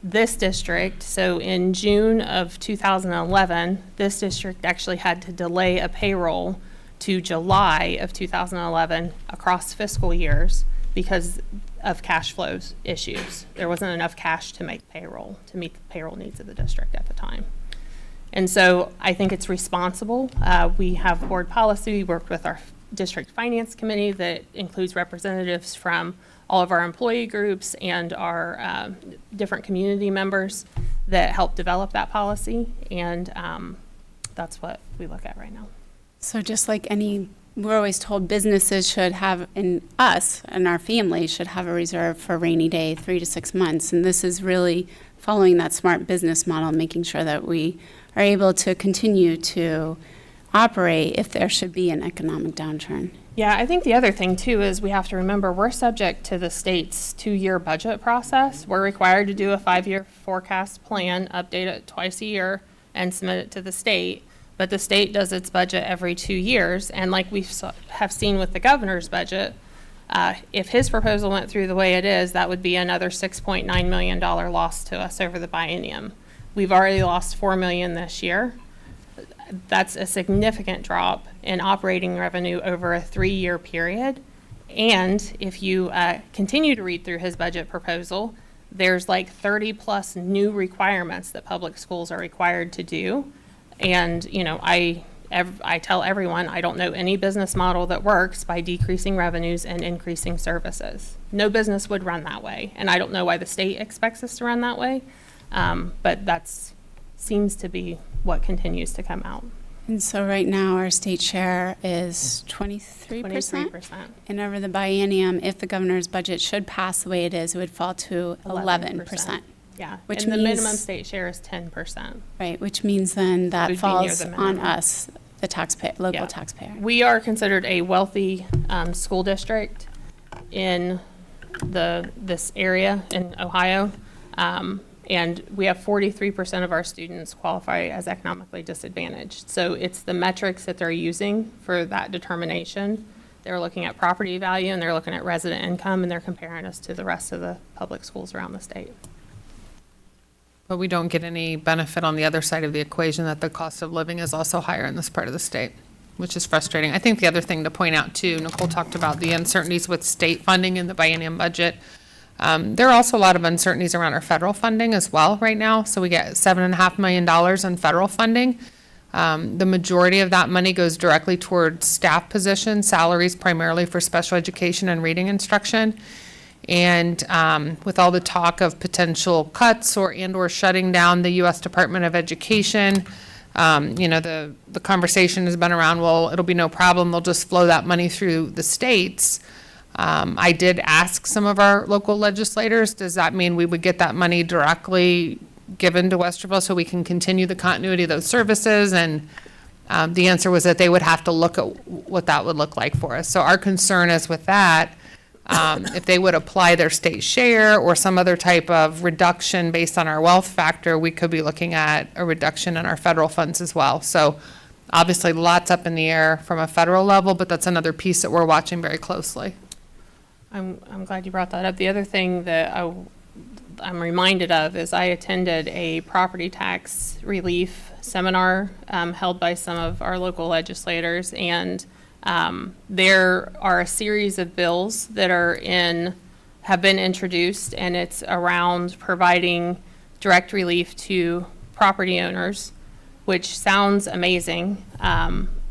this district, so in June of 2011, this district actually had to delay a payroll to July of 2011 across fiscal years because of cash flows issues. There wasn't enough cash to make payroll, to meet the payroll needs of the district at the time. And so I think it's responsible. We have board policy. We worked with our district finance committee that includes representatives from all of our employee groups and our different community members that help develop that policy. And that's what we look at right now. so just like any we're always told businesses should have, and us and our family should have a reserve for a rainy day, 3 to 6 months. And this is really following that smart business model, making sure that we are able to continue to operate if there should be an economic downturn. Yeah, I think the other thing too is we have to remember we're subject to the state's 2-year budget process. We're required to do a 5-year forecast plan, update it twice a year, and submit it to the state. But the state does its budget every 2 years, and like we have seen with the governor's budget, if his proposal went through the way it is, that would be another $6.9 million loss to us over the biennium. We've already lost $4 million this year. That's a significant drop in operating revenue over a 3-year period. And if you continue to read through his budget proposal, there's like 30 plus new requirements that public schools are required to do. And, you know, I tell everyone, I don't know any business model that works by decreasing revenues and increasing services. No business would run that way. And I don't know why the state expects us to run that way. But that's seems to be what continues to come out. And so right now, our state share is 23%. 23%. And over the biennium, if the governor's budget should pass the way it is, it would fall to 11%. Yeah, Which and the minimum means- state share is 10%. Right, which means then that Would be near falls the on minimum. us, the taxpayer, local Yeah. taxpayer. We are considered a wealthy school district in this area in Ohio. And we have 43% of our students qualify as economically disadvantaged. So it's the metrics that they're using for that determination. They're looking at property value and they're looking at resident income and they're comparing us to the rest of the public schools around the state. But we don't get any benefit on the other side of the equation that the cost of living is also higher in this part of the state, which is frustrating. I think the other thing to point out too, Nicole talked about the uncertainties with state funding in the biennium budget. There are also a lot of uncertainties around our federal funding as well right now. So we get $7.5 million in federal funding. The majority of that money goes directly towards staff positions, salaries primarily for special education and reading instruction. And with all the talk of potential cuts or shutting down the U.S. Department of Education, you know, the conversation has been around, well, it'll be no problem. They'll just flow that money through the states. I did ask some of our local legislators, does that mean we would get that money directly given to Westerville so we can continue the continuity of those services? And the answer was that they would have to look at what that would look like for us. So our concern is with that, if they would apply their state share or some other type of reduction based on our wealth factor, we could be looking at a reduction in our federal funds as well. So obviously lots up in the air from a federal level, but that's another piece that we're watching very closely. I'm glad you brought that up. The other thing that I'm reminded of is I attended a property tax relief seminar held by some of our local legislators, and there are a series of bills that have been introduced, and it's around providing direct relief to property owners, which sounds amazing,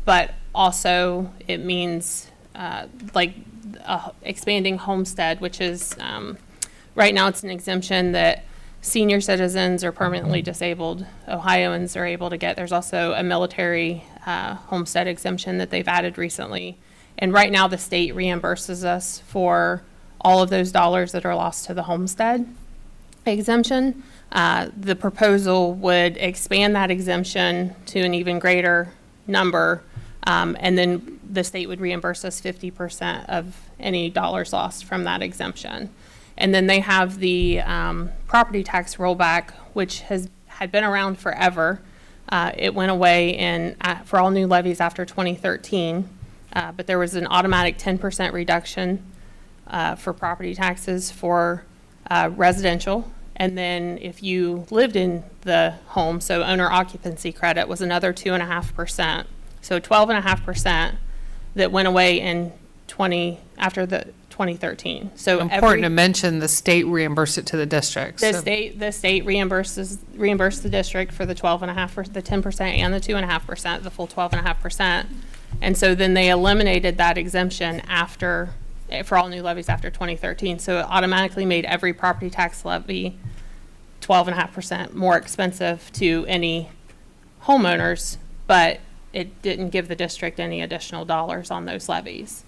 but also it means expanding homestead, which is, right now it's an exemption that senior citizens or permanently disabled Ohioans are able to get. There's also a military homestead exemption that they've added recently. And right now the state reimburses us for all of those dollars that are lost to the homestead exemption. The proposal would expand that exemption to an even greater number, and then the state would reimburse us 50% of any dollars lost from that exemption. And then they have the property tax rollback, which had been around forever. It went away for all new levies after 2013, but there was an automatic 10% reduction for property taxes for residential. And then if you lived in the home, so owner occupancy credit was another 2.5%. So 12.5% that went away after the 2013. So Important to mention, the state reimbursed it to the districts. the state reimbursed the district for the 12.5%, the 10% and the 2.5%, the full 12.5%. And so then they eliminated that exemption for all new levies after 2013. So it automatically made every property tax levy 12.5% more expensive to any homeowners. But it didn't give the district any additional dollars on those levies.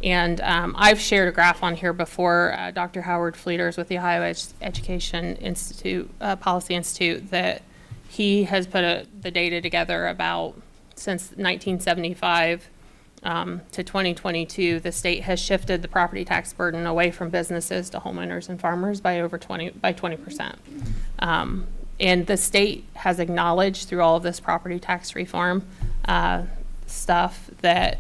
And I've shared a graph on here before, Dr. Howard Fleeters with the Ohio Education Institute, Policy Institute, that he has put the data together about since 1975 to 2022, the state has shifted the property tax burden away from businesses to homeowners and farmers by 20%. And the state has acknowledged through all of this property tax reform stuff that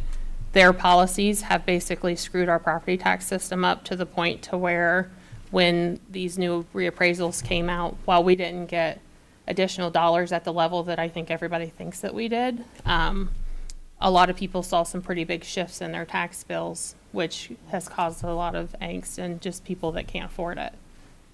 their policies have basically screwed our property tax system up to the point to where when these new reappraisals came out, while we didn't get additional dollars at the level that I think everybody thinks that we did, a lot of people saw some pretty big shifts in their tax bills, which has caused a lot of angst and just people that can't afford it.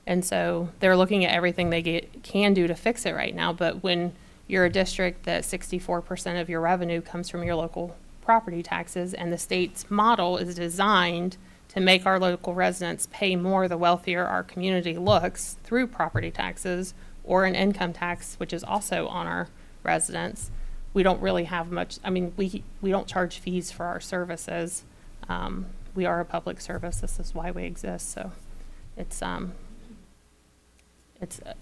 And so they're looking at everything they can do to fix it right now. But when you're a district that 64% of your revenue comes from your local property taxes, and the state's model is designed to make our local residents pay more the wealthier our community looks through property taxes or an income tax, which is also on our residents, we don't really have much. I mean, we don't charge fees for our services. We are a public service. This is why we exist. So it's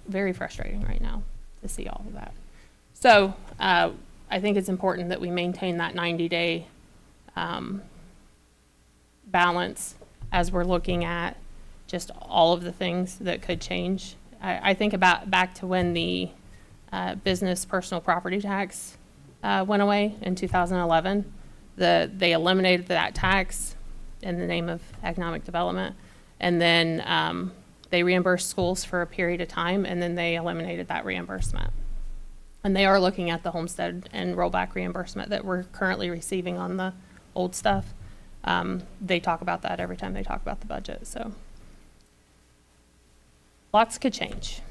very frustrating right now to see all of that. So I think it's important that we maintain that 90-day balance as we're looking at just all of the things that could change. I think about back to when the business personal property tax went away in 2011. They eliminated that tax in the name of economic development, and then they reimbursed schools for a period of time, and then they eliminated that reimbursement. And they are looking at the homestead and rollback reimbursement that we're currently receiving on the old stuff. They talk about that every time they talk about the budget. So lots could change.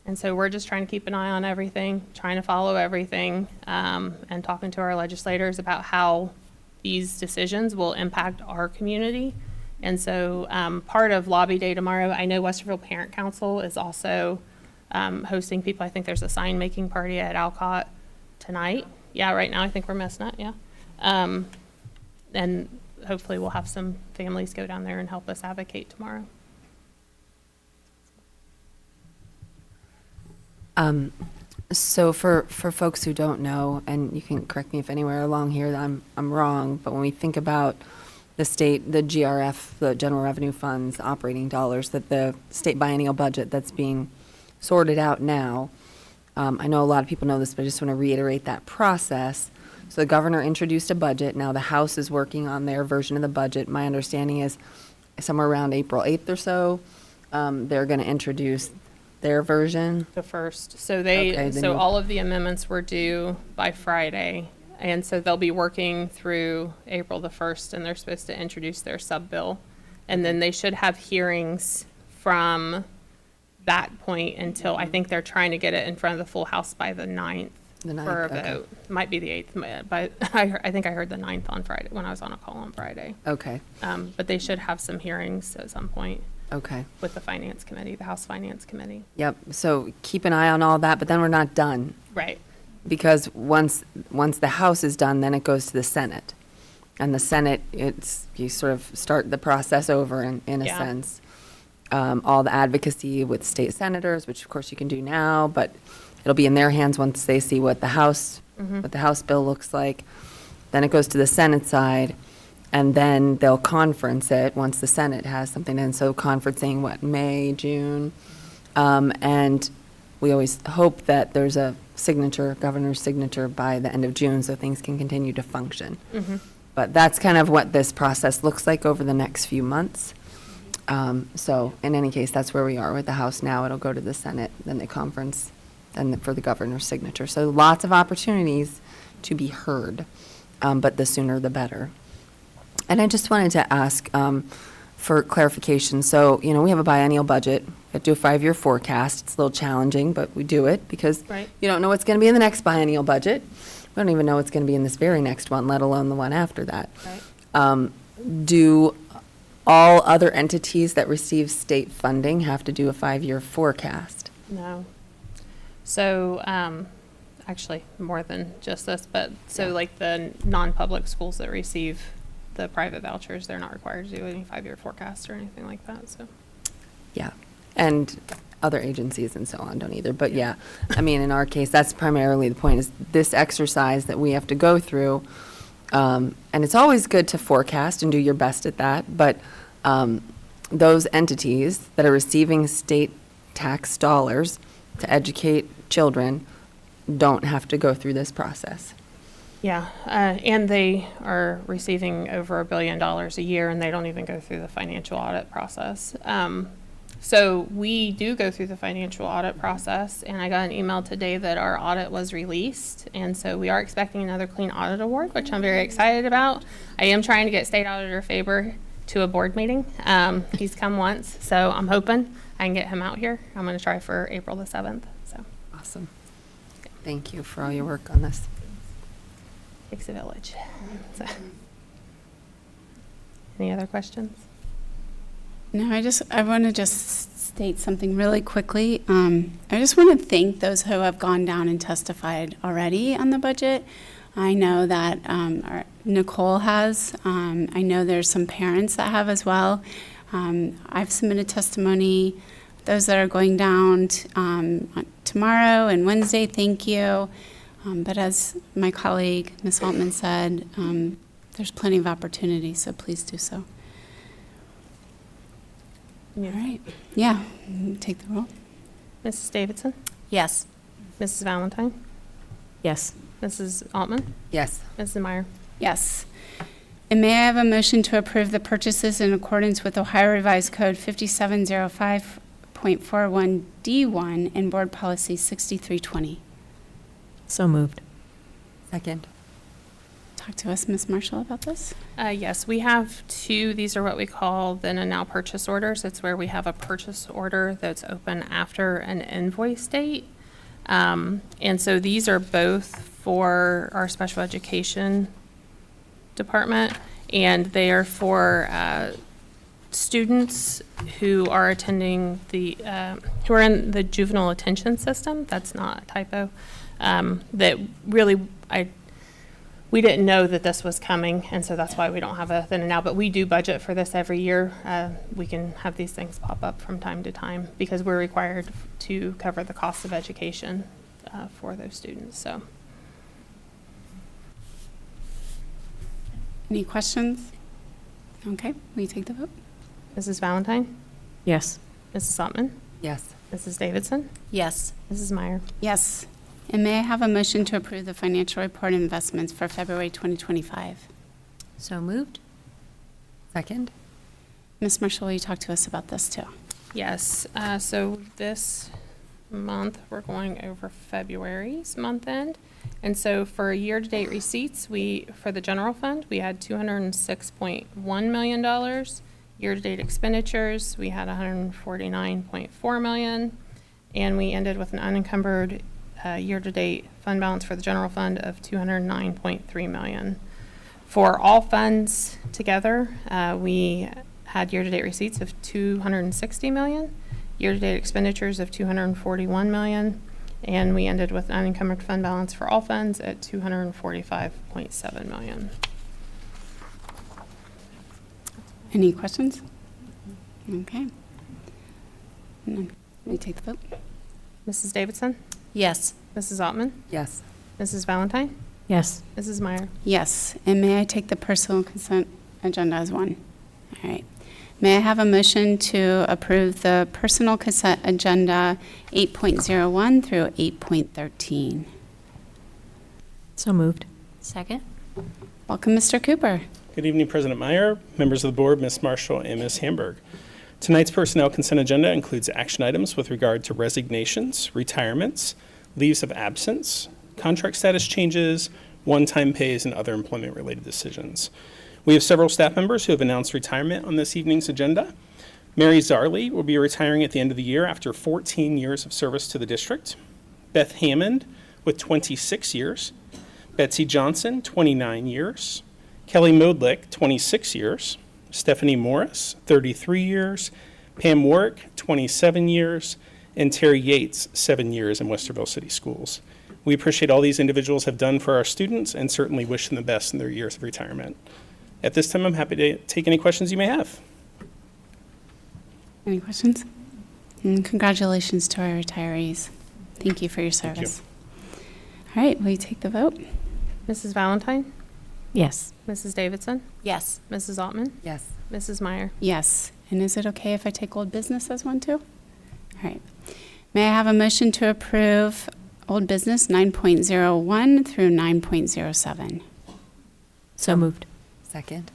And so we're just trying to keep an eye on everything, trying to follow everything, and talking to our legislators about how these decisions will impact our community. And so part of Lobby Day tomorrow, I know Westerville Parent Council is also hosting people. I think there's a sign making party at Alcott tonight. Yeah, right now I think we're missing it, yeah. And hopefully we'll have some families go down there and help us advocate tomorrow. So for folks who don't know, and you can correct me if anywhere along here that I'm wrong, but when we think about the state, the GRF, the General Revenue Funds, operating dollars, that the state biennial budget that's being sorted out now, I know a lot of people know this, but I just want to reiterate that process. So the governor introduced a budget. Now the House is working on their version of the budget. My understanding is somewhere around April 8th or so, they're going to introduce their version. The first. So Okay, then so you- all of the amendments were due by Friday. And so they'll be working through April the 1st, and they're supposed to introduce their sub-bill. And then they should have hearings from that point until, I think they're trying to get it in front of the full House by the 9th. The 9th, for a okay. vote. Might be the 8th, but I think I heard the 9th on Friday, when I was on a call on Friday. Okay, But they should have some hearings at some point okay. with the Finance Committee, the House Finance Committee. Yep, so keep an eye on all that, but then we're not done. Right. Because once the House is done, then it goes to the Senate. And the Senate, you sort of start the process over in a Yeah. sense. All the advocacy with state senators, which of course you can do now, but it'll be in their hands once they see what the House bill looks like. Then it goes to the Senate side, and then they'll conference it once the Senate has something in. So conferencing, what, May, June? And we always hope that there's a signature, governor's signature by the end of June, so things can continue to function. But that's kind of what this process looks like over the next few months. So in any case, that's where we are with the House now. It'll go to the Senate, then the conference, then for the governor's signature. So lots of opportunities to be heard, but the sooner the better. And I just wanted to ask for clarification. So, you know, we have a biennial budget. We have to do a 5-year forecast. It's a little challenging, but we do it because Right. you don't know what's going to be in the next biennial budget. We don't even know what's going to be in this very next one, let alone the one after that. Right. Do all other entities that receive state funding have to do a 5-year forecast? No. So actually more than just this, but so like the non-public schools that receive the private vouchers, they're not required to do any 5-year forecast or anything like that, so. Yeah, and other agencies and so on don't either. But yeah, I mean, in our case, that's primarily the point, is this exercise that we have to go through. And it's always good to forecast and do your best at that, but those entities that are receiving state tax dollars to educate children don't have to go through this process. Yeah, and they are receiving over $1 billion a year, and they don't even go through the financial audit process. So we do go through the financial audit process, and I got an email today that our audit was released, and so we are expecting another Clean Audit Award, which I'm very excited about. I am trying to get State Auditor Faber to a board meeting. He's come once, so I'm hoping I can get him out here. I'm going to try for April the 7th, so Awesome. Thank you for all your work on this. takes a village. So. Any other questions? No, I want to just state something really quickly. I just want to thank those who have gone down and testified already on the budget. I know that Nicole has. I know there's some parents that have as well. I've submitted testimony. Those that are going down tomorrow and Wednesday, thank you. But as my colleague, Ms. Altman said, there's plenty of opportunity, so please do so. All right. Yeah, take the roll. Mrs. Davidson? Yes. Mrs. Valentine? Yes. Mrs. Altman? Yes. Mrs. Meyer? Yes. And may I have a motion to approve the purchases in accordance with Ohio Revised Code 5705.41D1 and Board Policy 6320? So moved. Second. Talk to us, Ms. Marshall, about this. Yes, we have two. These are what we call then and now purchase orders. It's where we have a purchase order that's open after an invoice date. And so these are both for our special education department, and they are for students who are attending who are in the juvenile attention system. That's not a typo. That really, we didn't know that this was coming, and so that's why we don't have a then and now, but we do budget for this every year. We can have these things pop up from time to time because we're required to cover the cost of education for those students, so. Any questions? Okay, will you take the vote? Mrs. Valentine? Yes. Mrs. Altman? Yes. Mrs. Davidson? Yes. Mrs. Meyer? Yes. And may I have a motion to approve the financial report and investments for February 2025? So moved? Second. Ms. Marshall, will you talk to us about this too? Yes, so this month, we're going over February's month end. And so for year-to-date receipts, for the general fund, we had $206.1 million. Year-to-date expenditures, we had $149.4 million. And we ended with an unencumbered year-to-date fund balance for the general fund of $209.3 million. For all funds together, we had year-to-date receipts of $260 million, year-to-date expenditures of $241 million, and we ended with an unencumbered fund balance for all funds at $245.7 million. Any questions? Okay. None. Will you take the vote? Mrs. Davidson? Yes. Mrs. Altman? Yes. Mrs. Valentine? Yes. Mrs. Meyer? Yes. And may I take the personal consent agenda as one? All right. May I have a motion to approve the personal consent agenda 8.01 through 8.13? So moved. Second? Welcome, Mr. Cooper. Good evening, President Meyer, members of the board, Ms. Marshall, and Ms. Hamburg. Tonight's personnel consent agenda includes action items with regard to resignations, retirements, leaves of absence, contract status changes, one-time pays, and other employment-related decisions. We have several staff members who have announced retirement on this evening's agenda. Mary Zarley will be retiring at the end of the year after 14 years of service to the district. Beth Hammond with 26 years. Betsy Johnson, 29 years. Kelly Modlick, 26 years. Stephanie Morris, 33 years. Pam Warwick, 27 years. And Terry Yates, 7 years in Westerville City Schools. We appreciate all these individuals have done for our students and certainly wish them the best in their years of retirement. At this time, I'm happy to take any questions you may have. Any questions? And congratulations to our retirees. Thank you for your you. service. All right, will you take the vote? Mrs. Valentine? Yes. Mrs. Davidson? Yes. Mrs. Altman? Yes. Mrs. Meyer? Yes. And is it okay if I take old business as one too? All right. May I have a motion to approve old business 9.01 through 9.07? So moved. Second?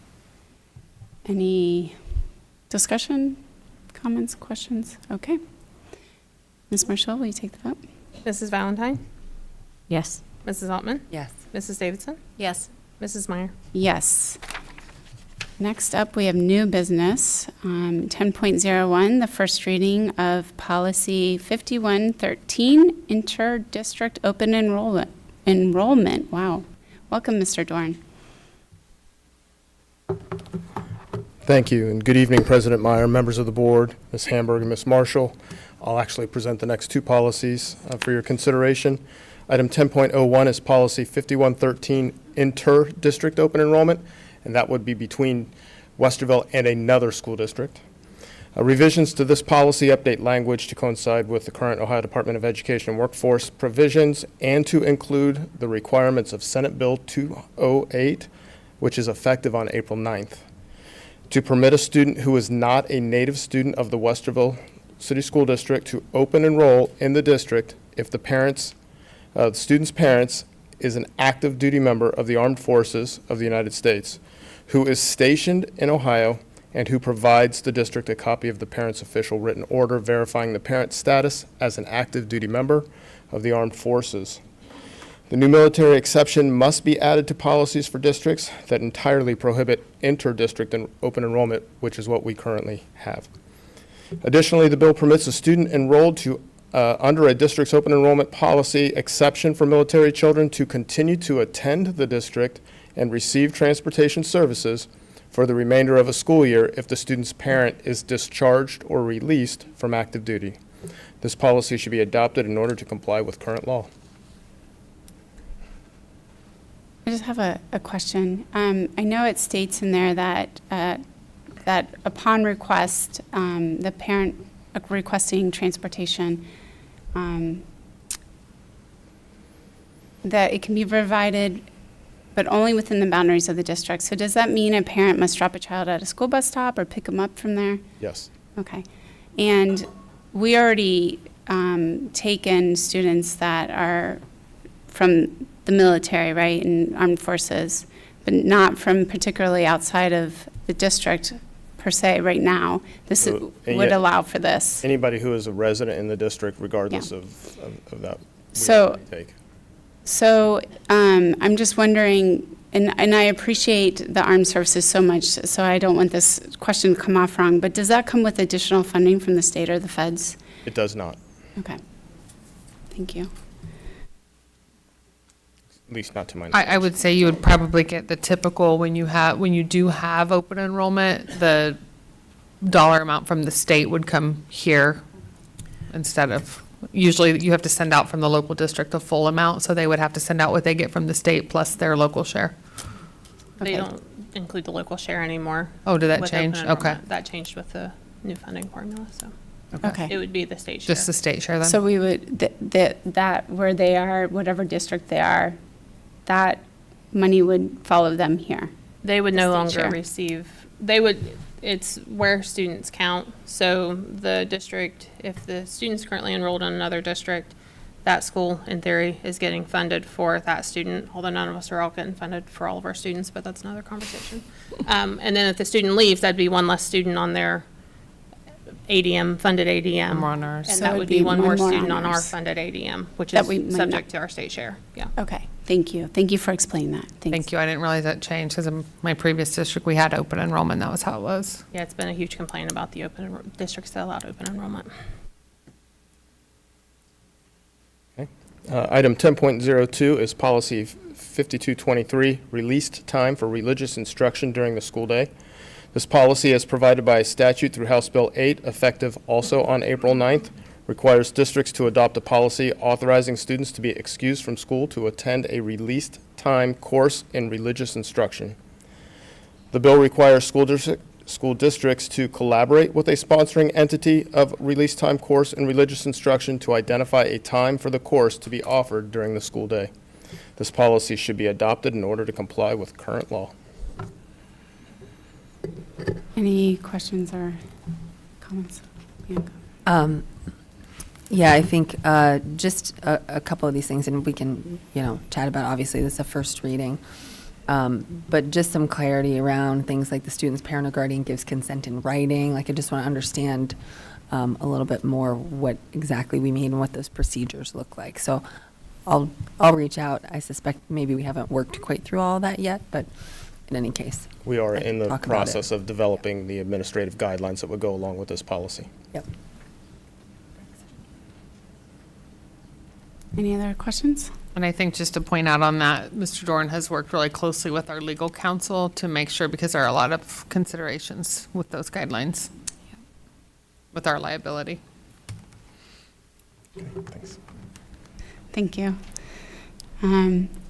Any discussion, comments, questions? Okay. Ms. Marshall, will you take the vote? Mrs. Valentine? Yes. Mrs. Altman? Yes. Mrs. Davidson? Yes. Mrs. Meyer? Yes. Next up, we have new business. 10.01, the first reading of policy 5113, inter-district open enrollment. Wow. Welcome, Mr. Dorn. Thank you, and good evening, President Meyer, members of the board, Ms. Hamburg and Ms. Marshall. I'll actually present the next two policies for your consideration. Item 10.01 is policy 5113, inter-district open enrollment, and that would be between Westerville and another school district. Revisions to this policy update language to coincide with the current Ohio Department of Education and Workforce provisions and to include the requirements of Senate Bill 208, which is effective on April 9th. To permit a student who is not a native student of the Westerville City School District to open enroll in the district if the student's parents is an active duty member of the Armed Forces of the United States who is stationed in Ohio and who provides the district a copy of the parent's official written order verifying the parent's status as an active duty member of the Armed Forces. The new military exception must be added to policies for districts that entirely prohibit inter-district open enrollment, which is what we currently have. Additionally, the bill permits a student enrolled to under a district's open enrollment policy exception for military children to continue to attend the district and receive transportation services for the remainder of a school year if the student's parent is discharged or released from active duty. This policy should be adopted in order to comply with current law. I just have a question. I know it states in there that that upon request, the parent requesting transportation, that it can be provided, but only within the boundaries of the district. So does that mean a parent must drop a child at a school bus stop or pick them up from there? Yes. Okay. And we already taken students that are from the military, right, and armed forces, but not from particularly outside of the district per se right now. This So, and would yet- allow for this. Anybody who is a resident in the district, regardless of that, we So- already take. So I'm just wondering, and I appreciate the armed services so much, so I don't want this question to come off wrong, but does that come with additional funding from the state or the feds? It does not, Okay. Thank you. at least not to my knowledge. I would say you would probably get the typical, when you do have open enrollment, the dollar amount from the state would come here instead of, usually you have to send out from the local district the full amount, so they would have to send out what they get from the state plus their local share. They Okay. don't include the local share anymore. Oh, did that with change? open Okay. enrollment. That changed with the new funding formula, so it Okay. would be the state share. Just the state share then? So we would, that where they are, whatever district they are, that money would follow them here? They would the no state longer share. receive, it's where students count. So the district, if the student's currently enrolled in another district, that school, in theory, is getting funded for that student, although none of us are all getting funded for all of our students, but that's another conversation. And then if the student leaves, that'd be one less student on their ADM, funded ADM. More on ours. And So that it'd would be be one more on student on our ours. funded ADM, which That we might is not- subject to our state share, yeah. Okay, thank you. Thank you for explaining that. Thanks. Thank you. I didn't realize that changed, because in my previous district, we had open enrollment. That was how it was. Yeah, it's been a huge complaint about the districts that allowed open enrollment. Item 10.02 is policy 5223, released time for religious instruction during the school day. This policy is provided by statute through House Bill 8, effective also on April 9th, requires districts to adopt a policy authorizing students to be excused from school to attend a released time course in religious instruction. The bill requires school districts to collaborate with a sponsoring entity of release time course in religious instruction to identify a time for the course to be offered during the school day. This policy should be adopted in order to comply with current law. Any questions or comments? Bianca? Yeah, I think just a couple of these things, and we can, chat about, obviously, this is a first reading. But just some clarity around things like the student's parent or guardian gives consent in writing. Like, I just want to understand a little bit more what exactly we mean and what those procedures look like. So I'll reach out. I suspect maybe we haven't worked quite through all that yet, but in any case. We are in the talk about it. process of developing the administrative guidelines that would go along with this policy. Yep. Any other questions? And I think just to point out on that, Mr. Dorn has worked really closely with our legal counsel to make sure, because there are a lot of considerations with those guidelines, with our liability. Okay, thanks. Thank you.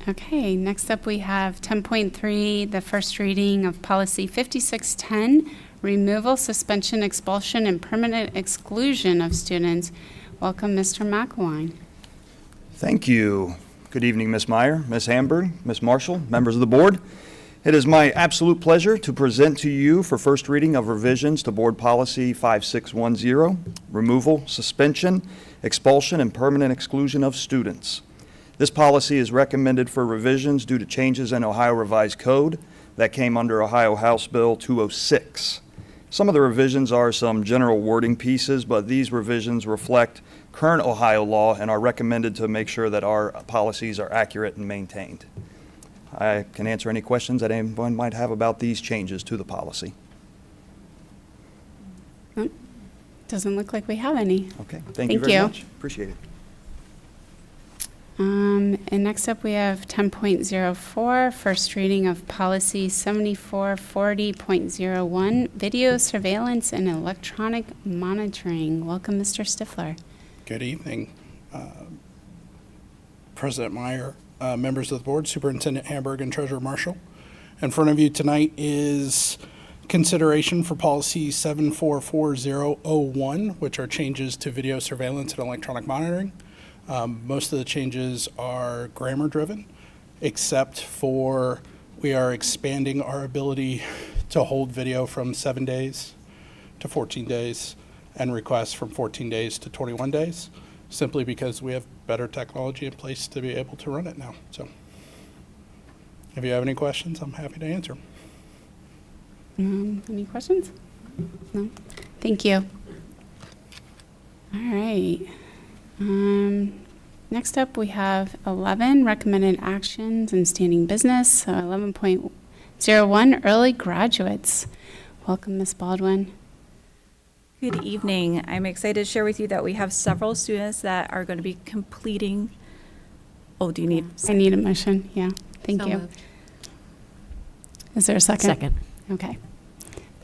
Okay, next up we have 10.3, the first reading of policy 5610, removal, suspension, expulsion, and permanent exclusion of students. Welcome, Mr. McElwain. Thank you. Good evening, Ms. Meyer, Ms. Hamburg, Ms. Marshall, members of the board. It is my absolute pleasure to present to you for first reading of revisions to Board Policy 5610, removal, suspension, expulsion, and permanent exclusion of students. This policy is recommended for revisions due to changes in Ohio Revised Code that came under Ohio House Bill 206. Some of the revisions are some general wording pieces, but these revisions reflect current Ohio law and are recommended to make sure that our policies are accurate and maintained. I can answer any questions that anyone might have about these changes to the policy. Doesn't look like we have any. Okay, thank you very much. Appreciate it. And next up, we have 10.04, first reading of policy 7440.01, video surveillance and electronic monitoring. Welcome, Mr. Stifler. Good evening, President Meyer, members of the board, Superintendent Hamburg, and Treasurer Marshall. In front of you tonight is consideration for policy 744001, which are changes to video surveillance and electronic monitoring. Most of the changes are grammar-driven, except for we are expanding our ability to hold video from 7 days to 14 days and requests from 14 days to 21 days, simply because we have better technology in place to be able to run it now. So if you have any questions, I'm happy to answer. Any questions? No? Thank you. All right. Next up, we have 11, recommended actions and standing business. So 11.01, early graduates. Welcome, Ms. Baldwin. Good evening. I'm excited to share with you that we have several students that are going to be completing. Oh, do you need? I need a motion. Yeah, thank So you. moved. Is there a second? Second. Okay.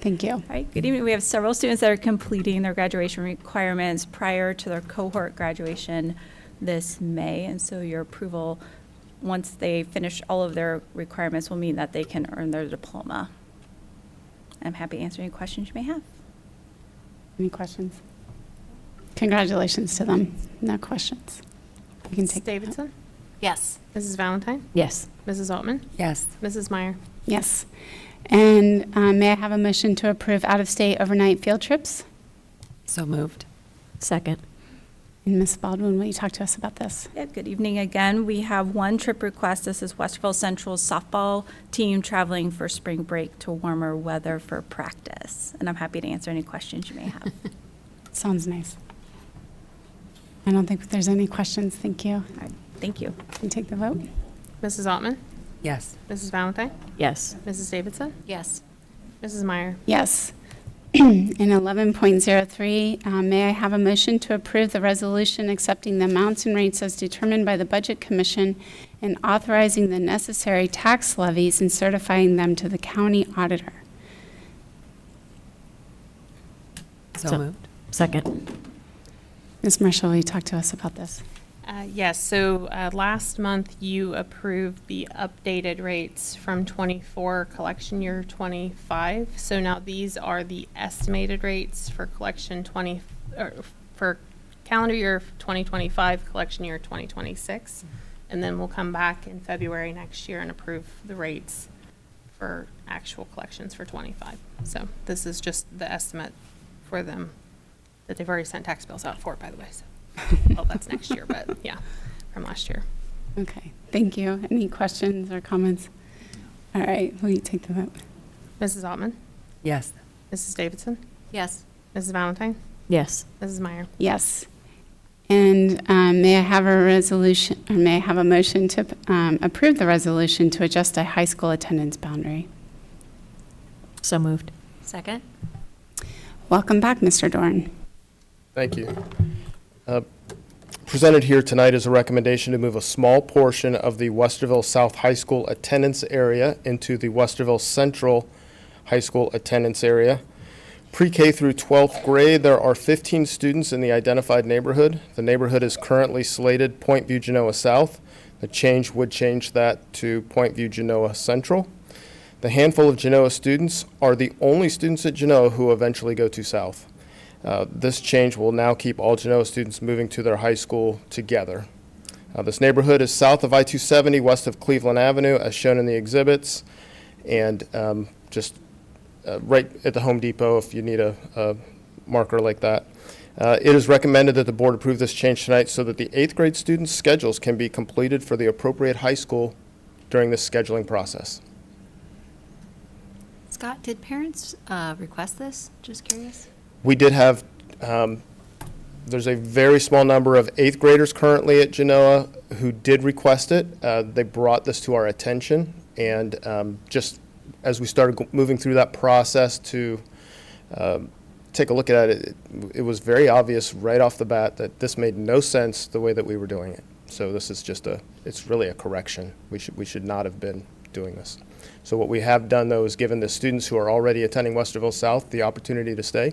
Thank you. All right, good evening. We have several students that are completing their graduation requirements prior to their cohort graduation this May. And so your approval, once they finish all of their requirements, will mean that they can earn their diploma. I'm happy to answer any questions you may have. Any questions? Congratulations to them. No questions. You can take. Davidson? Yes. Mrs. Valentine? Yes. Mrs. Altman? Yes. Mrs. Meyer? Yes. And may I have a motion to approve out-of-state overnight field trips? So moved. Second. And Ms. Baldwin, will you talk to us about this? Yeah, good evening again. We have one trip request. This is Westerville Central's softball team traveling for spring break to warmer weather for practice. And I'm happy to answer any questions you may have. Sounds nice. I don't think there's any questions. Thank you. All right, thank you. Can you take the vote? Mrs. Altman? Yes. Mrs. Valentine? Yes. Mrs. Davidson? Yes. Mrs. Meyer? Yes. In 11.03, may I have a motion to approve the resolution accepting the amounts and rates as determined by the Budget Commission and authorizing the necessary tax levies and certifying them to the county auditor? So moved. Second. Ms. Marshall, will you talk to us about this? Yes, so last month you approved the updated rates from 24 collection year 25. So now these are the estimated rates for collection 20, or for calendar year 2025, collection year 2026. And then we'll come back in February next year and approve the rates for actual collections for 25. So this is just the estimate for them that they've already sent tax bills out for, by the way. So. Well, that's next year, but yeah, from last year. Okay, thank you. Any questions or comments? All right, will you take the vote? Mrs. Altman? Yes. Mrs. Davidson? Yes. Mrs. Valentine? Yes. Mrs. Meyer? Yes. And may I have a resolution, or may I have a motion to approve the resolution to adjust a high school attendance boundary? So moved. Second? Welcome back, Mr. Dorn. Thank you. Presented here tonight is a recommendation to move a small portion of the Westerville South High School attendance area into the Westerville Central High School attendance area. Pre-K through 12th grade, there are 15 students in the identified neighborhood. The neighborhood is currently slated Point View Genoa South. The change would change that to Point View Genoa Central. The handful of Genoa students are the only students at Genoa who eventually go to South. This change will now keep all Genoa students moving to their high school together. This neighborhood is south of I-270, west of Cleveland Avenue, as shown in the exhibits, and just right at the Home Depot if you need a marker like that. It is recommended that the board approve this change tonight so that the 8th grade students' schedules can be completed for the appropriate high school during this scheduling process. Scott, did parents request this? Just curious. We did have, there's a very small number of 8th graders currently at Genoa who did request it. They brought this to our attention, and just as we started moving through that process to take a look at it, it was very obvious right off the bat that this made no sense the way that we were doing it. So this is just it's really a correction. We should not have been doing this. So what we have done, though, is given the students who are already attending Westerville South the opportunity to stay,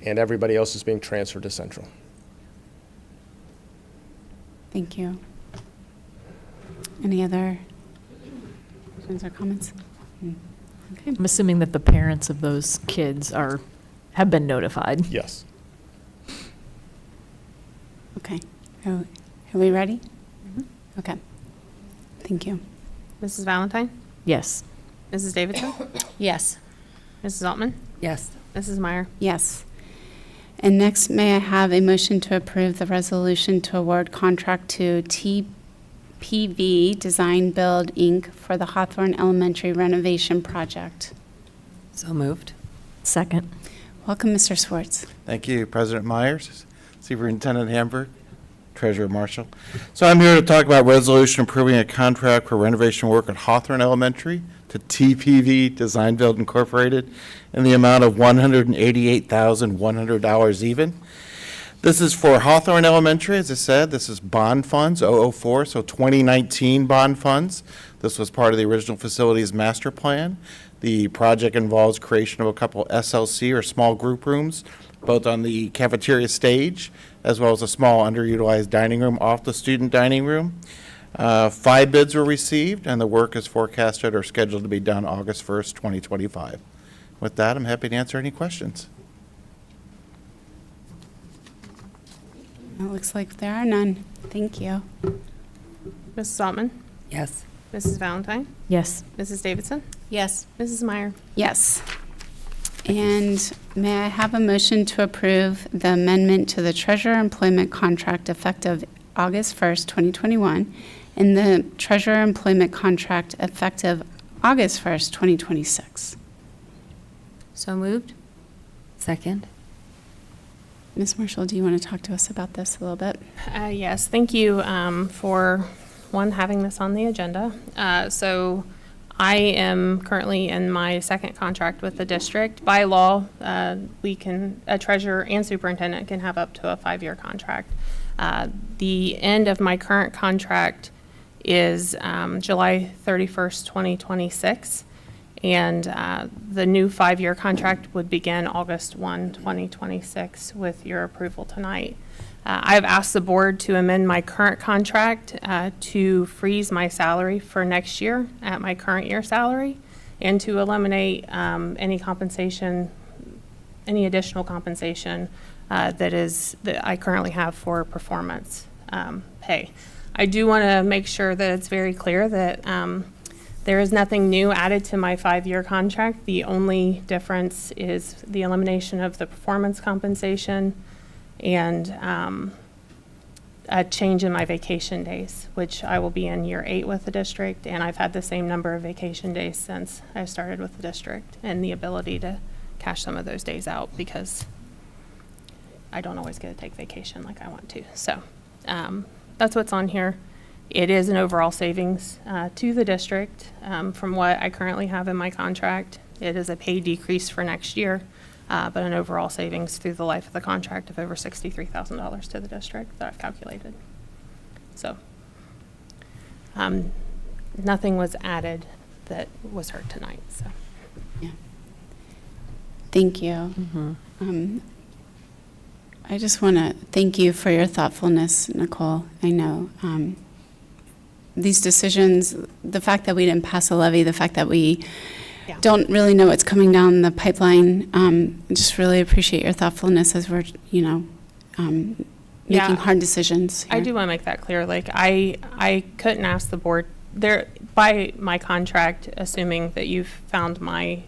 and everybody else is being transferred to Central. Thank you. Any other questions or comments? Okay. I'm assuming that the parents of those kids have been notified. Yes. Okay. Are we ready? Okay. Thank you. Mrs. Valentine? Yes. Mrs. Davidson? Yes. Mrs. Altman? Yes. Mrs. Meyer? Yes. And next, may I have a motion to approve the resolution to award contract to TPV Design Build, Inc. for the Hawthorne Elementary renovation project? So moved. Second. Welcome, Mr. Swartz. Thank you, President Myers, Superintendent Hamburg, Treasurer Marshall. So I'm here to talk about resolution approving a contract for renovation work at Hawthorne Elementary to TPV Design Build Incorporated in the amount of $188,100 even. This is for Hawthorne Elementary, as I said. This is bond funds, 004, so 2019 bond funds. This was part of the original facilities master plan. The project involves creation of a couple SLC or small group rooms, both on the cafeteria stage, as well as a small underutilized dining room off the student dining room. 5 bids were received, and the work is forecasted or scheduled to be done August 1st, 2025. With that, I'm happy to answer any questions. It looks like there are none. Thank you. Mrs. Altman? Yes. Mrs. Valentine? Yes. Mrs. Davidson? Yes. Mrs. Meyer? Yes. And may I have a motion to approve the amendment to the treasurer employment contract effective August 1st, 2021, and the treasurer employment contract effective August 1st, 2026? So moved? Second. Ms. Marshall, do you want to talk to us about this a little bit? Yes, thank you for, having this on the agenda. So I am currently in my second contract with the district. By law, a treasurer and superintendent can have up to a 5-year contract. The end of my current contract is July 31st, 2026. And the new 5-year contract would begin August 1, 2026 with your approval tonight. I've asked the board to amend my current contract to freeze my salary for next year at my current year salary and to eliminate any compensation, any additional compensation that I currently have for performance pay. I do want to make sure that it's very clear that there is nothing new added to my 5-year contract. The only difference is the elimination of the performance compensation and a change in my vacation days, which I will be in year 8 with the district, and I've had the same number of vacation days since I started with the district, and the ability to cash some of those days out because I don't always get to take vacation like I want to. So that's what's on here. It is an overall savings to the district from what I currently have in my contract. It is a pay decrease for next year, but an overall savings through the life of the contract of over $63,000 to the district that I've calculated. So nothing was added that was heard tonight. So. Yeah. Thank you. I just want to thank you for your thoughtfulness, Nicole. I know these decisions, the fact that we didn't pass a levy, the fact that we don't really know what's coming down the pipeline, I just really appreciate your thoughtfulness as we're, making hard decisions here. I do want to make that clear. Like, I couldn't ask the board there by my contract, assuming that you've found my,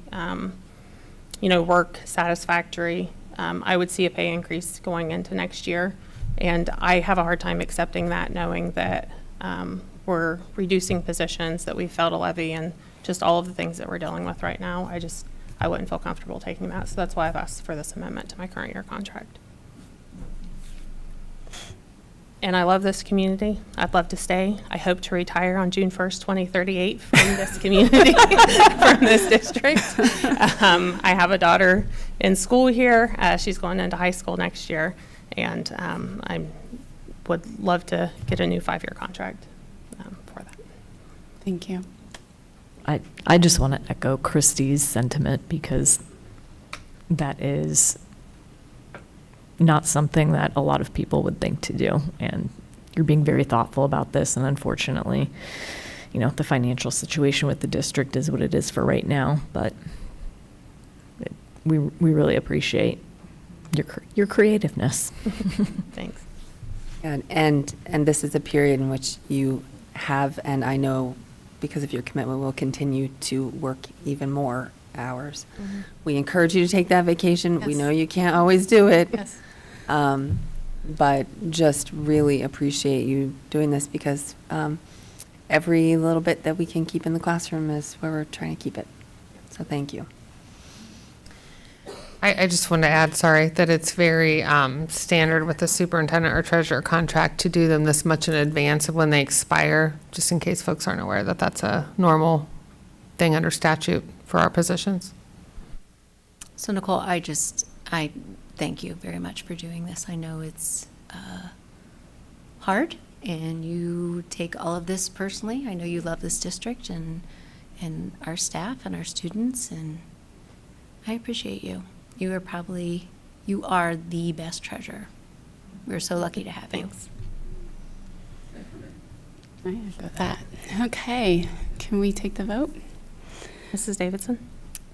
work satisfactory. I would see a pay increase going into next year, and I have a hard time accepting that, knowing that we're reducing positions, that we failed a levy, and just all of the things that we're dealing with right now. I wouldn't feel comfortable taking that, so that's why I've asked for this amendment to my current year contract. And I love this community. I'd love to stay. I hope to retire on June 1st, 2038 from this community, from this district. I have a daughter in school here. She's going into high school next year, and I would love to get a new 5-year contract for that. Thank you. I just want to echo Christie's sentiment because that is not something that a lot of people would think to do. And you're being very thoughtful about this. And unfortunately, the financial situation with the district is what it is for right now. But we really appreciate your creativeness. Thanks. And this is a period in which you have, and I know because of your commitment, will continue to work even more hours. We encourage you to take that vacation. We know you can't always do it. Yes. But just really appreciate you doing this because every little bit that we can keep in the classroom is where we're trying to keep it. So thank you. I just want to add, that it's very standard with the superintendent or treasurer contract to do them this much in advance of when they expire, just in case folks aren't aware that that's a normal thing under statute for our positions. So Nicole, I thank you very much for doing this. I know it's hard, and you take all of this personally. I know you love this district and our staff and our students, and I appreciate you. You are the best treasurer. We're so lucky to have you. I agree with that. Okay, can we take the vote? Mrs. Davidson?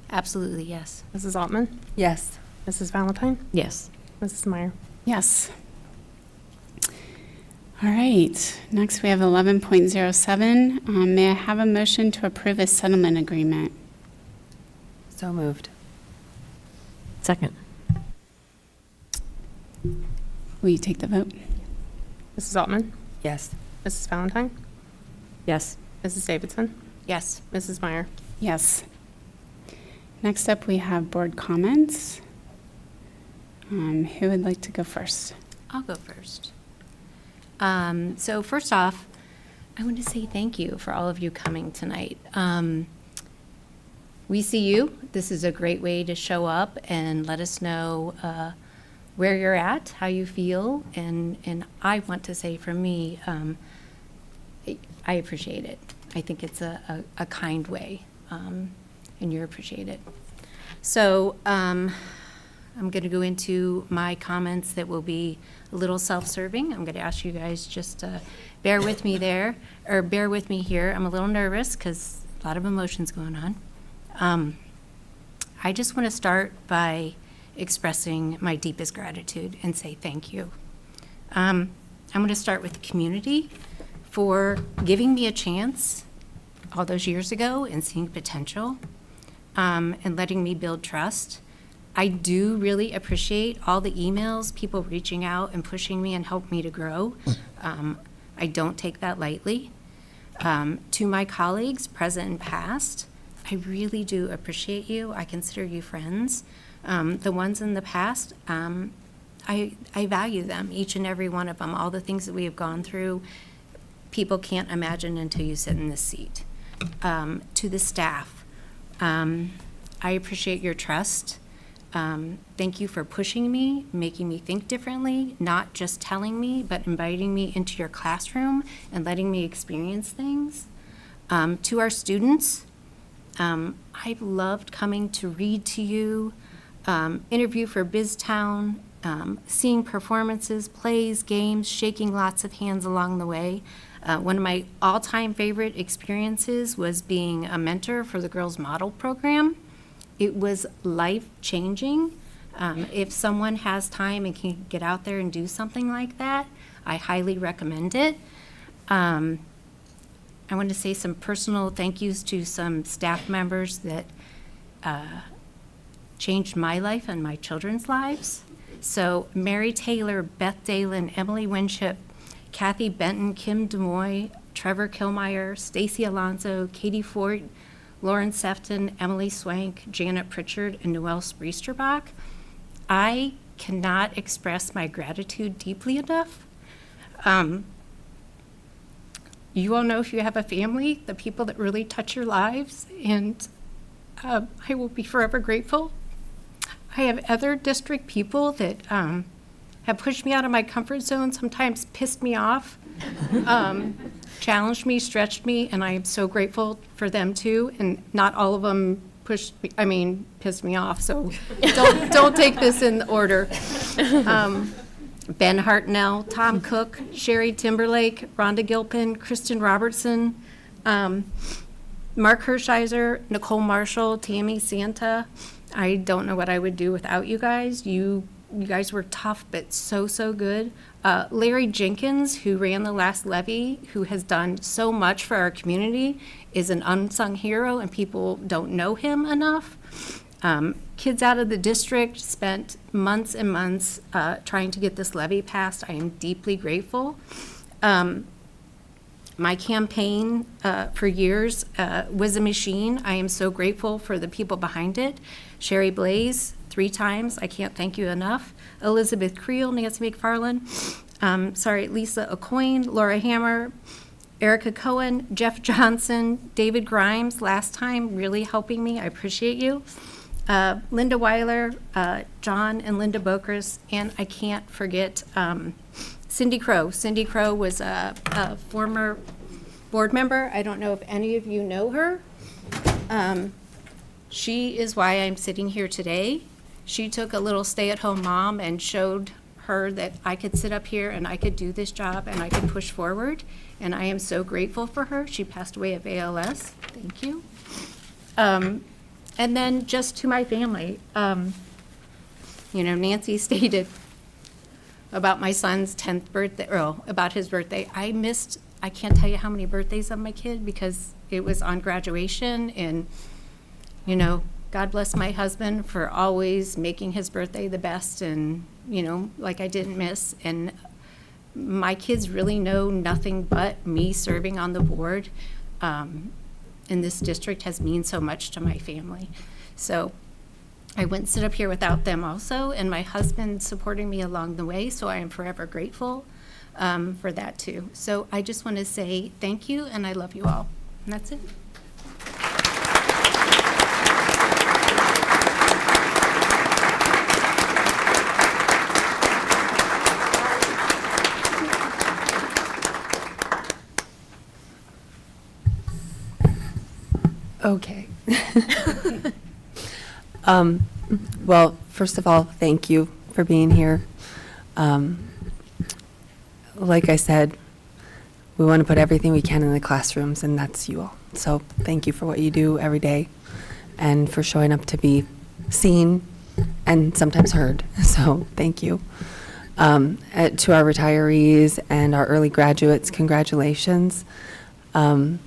Absolutely, yes. Mrs. Altman? Yes. Mrs. Valentine? Yes. Mrs. Meyer? Yes. All right, next we have 11.07. May I have a motion to approve a settlement agreement? So moved. Second. Will you take the vote? Mrs. Altman? Yes. Mrs. Valentine? Yes. Mrs. Davidson? Yes. Mrs. Meyer? Yes. Next up, we have board comments. Who would like to go first? I'll go first. So first off, I want to say thank you for all of you coming tonight. We see you. This is a great way to show up and let us know where you're at, how you feel, and I want to say for me, I appreciate it. I think it's a kind way, and you appreciate it. So I'm going to go into my comments that will be a little self-serving. I'm going to ask you guys just to bear with me there, or bear with me here. I'm a little nervous because a lot of emotions going on. I just want to start by expressing my deepest gratitude and say thank you. I'm going to start with the community for giving me a chance all those years ago and seeing potential, and letting me build trust. I do really appreciate all the emails, people reaching out and pushing me and help me to grow. I don't take that lightly. To my colleagues, present and past, I really do appreciate you. I consider you friends. The ones in the past, I value them, each and every one of them. All the things that we have gone through, people can't imagine until you sit in this seat. To the staff, I appreciate your trust. Thank you for pushing me, making me think differently, not just telling me, but inviting me into your classroom and letting me experience things. To our students, I've loved coming to read to you, interview for BizTown, seeing performances, plays, games, shaking lots of hands along the way. One of my all-time favorite experiences was being a mentor for the Girls Model Program. It was life-changing. If someone has time and can get out there and do something like that, I highly recommend it. I want to say some personal thank yous to some staff members that changed my life and my children's lives. So Mary Taylor, Beth Dalen, Emily Winship, Kathy Benton, Kim DeMoy, Trevor Kilmeyer, Stacy Alonso, Katie Fort, Lauren Sefton, Emily Swank, Janet Pritchard, and Noelle Spriesterbach. I cannot express my gratitude deeply enough. You all know if you have a family, the people that really touch your lives, and I will be forever grateful. I have other district people that have pushed me out of my comfort zone, sometimes pissed me off, challenged me, stretched me, and I am so grateful for them too. And not all of them pissed me off, so don't take this in order. Ben Hartnell, Tom Cook, Sherry Timberlake, Rhonda Gilpin, Kristen Robertson, Mark Hershiser, Nicole Marshall, Tammy Santa. I don't know what I would do without you guys. You guys were tough, but so good. Larry Jenkins, who ran the last levy, who has done so much for our community, is an unsung hero, and people don't know him enough. Kids out of the district spent months and months trying to get this levy passed. I am deeply grateful. My campaign for years was a machine. I am so grateful for the people behind it. Sherry Blaze, 3 times, I can't thank you enough. Elizabeth Creel, Nancy McFarland, Lisa Aucoin, Laura Hammer, Erica Cohen, Jeff Johnson, David Grimes, last time, really helping me. I appreciate you. Linda Weiler, John and Linda Bokers, and I can't forget Cindy Crow. Cindy Crow was a former board member. I don't know if any of you know her. She is why I'm sitting here today. She took a little stay-at-home mom and showed her that I could sit up here and I could do this job and I could push forward. And I am so grateful for her. She passed away of ALS. Thank you. And then just to my family, Nancy stated about my son's 10th birthday, or about his birthday. I can't tell you how many birthdays of my kid because it was on graduation, and God bless my husband for always making his birthday the best, and like I didn't miss. And my kids really know nothing but me serving on the board in this district has meant so much to my family. So I wouldn't sit up here without them also, and my husband supporting me along the way, so I am forever grateful for that too. So I just want to say thank you, and I love you all. And that's it. Okay. Well, first of all, thank you for being here. Like I said, we want to put everything we can in the classrooms, and that's you all. So thank you for what you do every day and for showing up to be seen and sometimes heard. So thank you. To our retirees and our early graduates, congratulations. I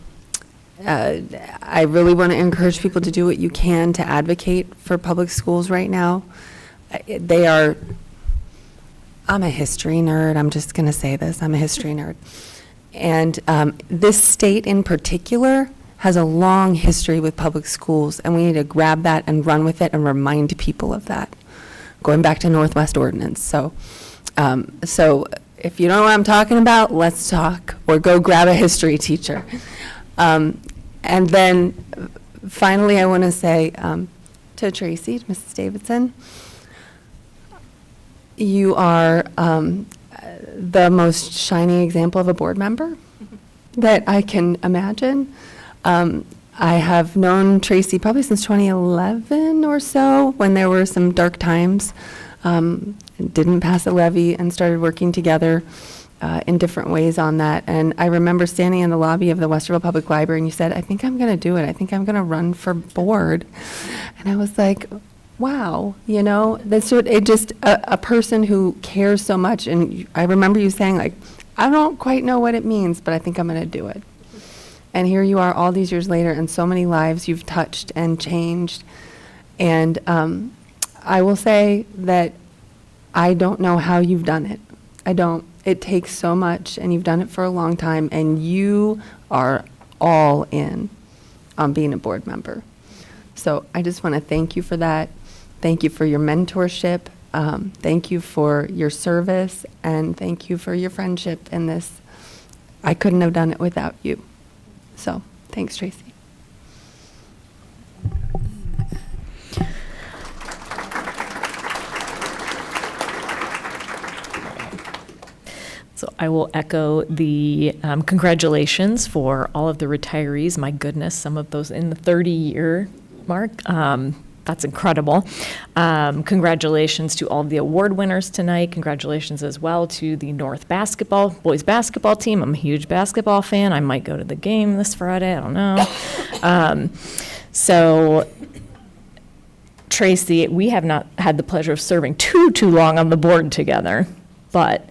really want to encourage people to do what you can to advocate for public schools right now. I'm a history nerd. I'm just going to say this. I'm a history nerd. And this state in particular has a long history with public schools, and we need to grab that and run with it and remind people of that, going back to Northwest Ordinance. So if you don't know what I'm talking about, let's talk, or go grab a history teacher. And then finally, I want to say to Tracy, to Mrs. Davidson, you are the most shining example of a board member that I can imagine. I have known Tracy probably since 2011 or so, when there were some dark times. Didn't pass a levy and started working together in different ways on that. And I remember standing in the lobby of the Westerville Public Library, and you said, I think I'm going to do it. I think I'm going to run for board. And I was like, wow, you know, that's what it just, a person who cares so much. And I remember you saying, like, I don't quite know what it means, but I think I'm going to do it. And here you are all these years later, and so many lives you've touched and changed. And I will say that I don't know how you've done it. I don't. It takes so much, and you've done it for a long time, and you are all in on being a board member. So I just want to thank you for that. Thank you for your mentorship. Thank you for your service, and thank you for your friendship in this. I couldn't have done it without you. So thanks, Tracy. So I will echo the congratulations for all of the retirees. My goodness, some of those in the 30-year mark. That's incredible. Congratulations to all the award winners tonight. Congratulations as well to the North boys basketball team. I'm a huge basketball fan. I might go to the game this Friday. I don't know. So Tracy, we have not had the pleasure of serving too long on the board together, but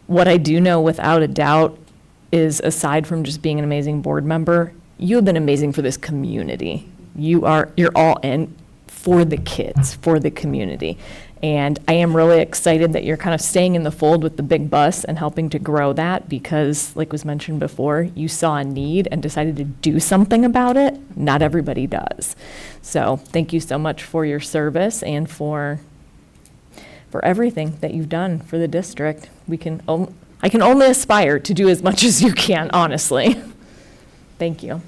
what I do know without a doubt is, aside from just being an amazing board member, you have been amazing for this community. You're all in for the kids, for the community. And I am really excited that you're kind of staying in the fold with the big bus and helping to grow that, because, like was mentioned before, you saw a need and decided to do something about it. Not everybody does. So thank you so much for your service and for everything that you've done for the district. I can only aspire to do as much as you can, honestly. Thank you.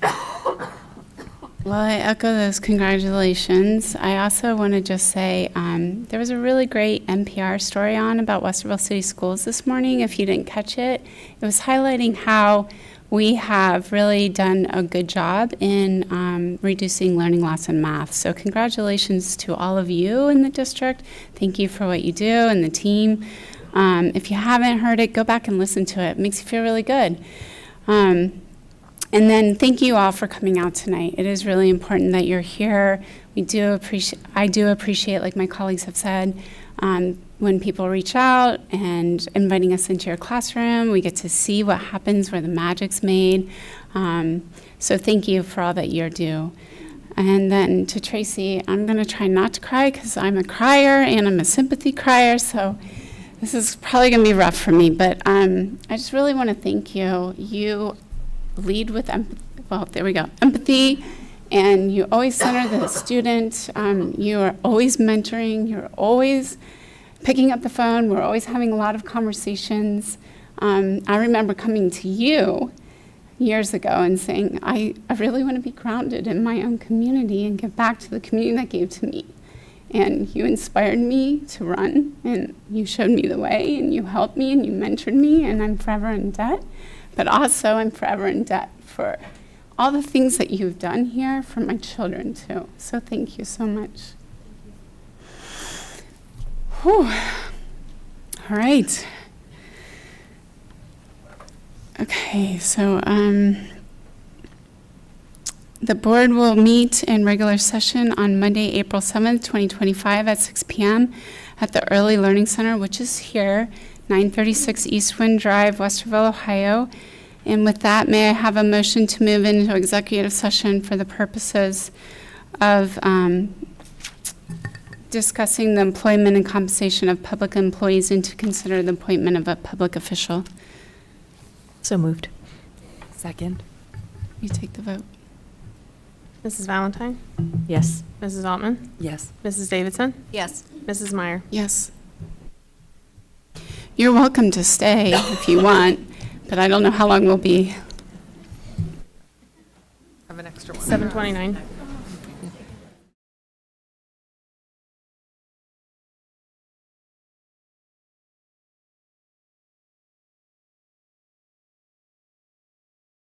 Well, I echo those congratulations. I also want to just say there was a really great NPR story on about Westerville City Schools this morning. If you didn't catch it, it was highlighting how we have really done a good job in reducing learning loss in math. So congratulations to all of you in the district. Thank you for what you do and the team. If you haven't heard it, go back and listen to it. It makes you feel really good. And then thank you all for coming out tonight. It is really important that you're here. I do appreciate, like my colleagues have said, when people reach out and inviting us into your classroom. We get to see what happens, where the magic's made. So thank you for all that you do. And then to Tracy, I'm going to try not to cry, because I'm a crier and I'm a sympathy crier. So this is probably going to be rough for me. But I just really want to thank you. You lead with empathy, and you always center the student. You are always mentoring. You're always picking up the phone. We're always having a lot of conversations. I remember coming to you years ago and saying, I really want to be grounded in my own community and give back to the community that gave to me. And you inspired me to run, and you showed me the way, and you helped me, and you mentored me, and I'm forever in debt. But also, I'm forever in debt for all the things that you've done here for my children, too. So thank you so much. Whew. All right. Okay, so the board will meet in regular session on Monday, April 7th, 2025 at 6 p.m. at the Early Learning Center, which is here, 936 Eastwind Drive, Westerville, Ohio. And with that, may I have a motion to move into executive session for the purposes of discussing the employment and compensation of public employees and to consider the appointment of a public official? So moved. Second. You take the vote. Mrs. Valentine? Yes. Mrs. Altman? Yes. Mrs. Davidson? Yes. Mrs. Meyer? Yes. You're welcome to stay if you want, but I don't know how long we'll be. Have an extra one. 7:29.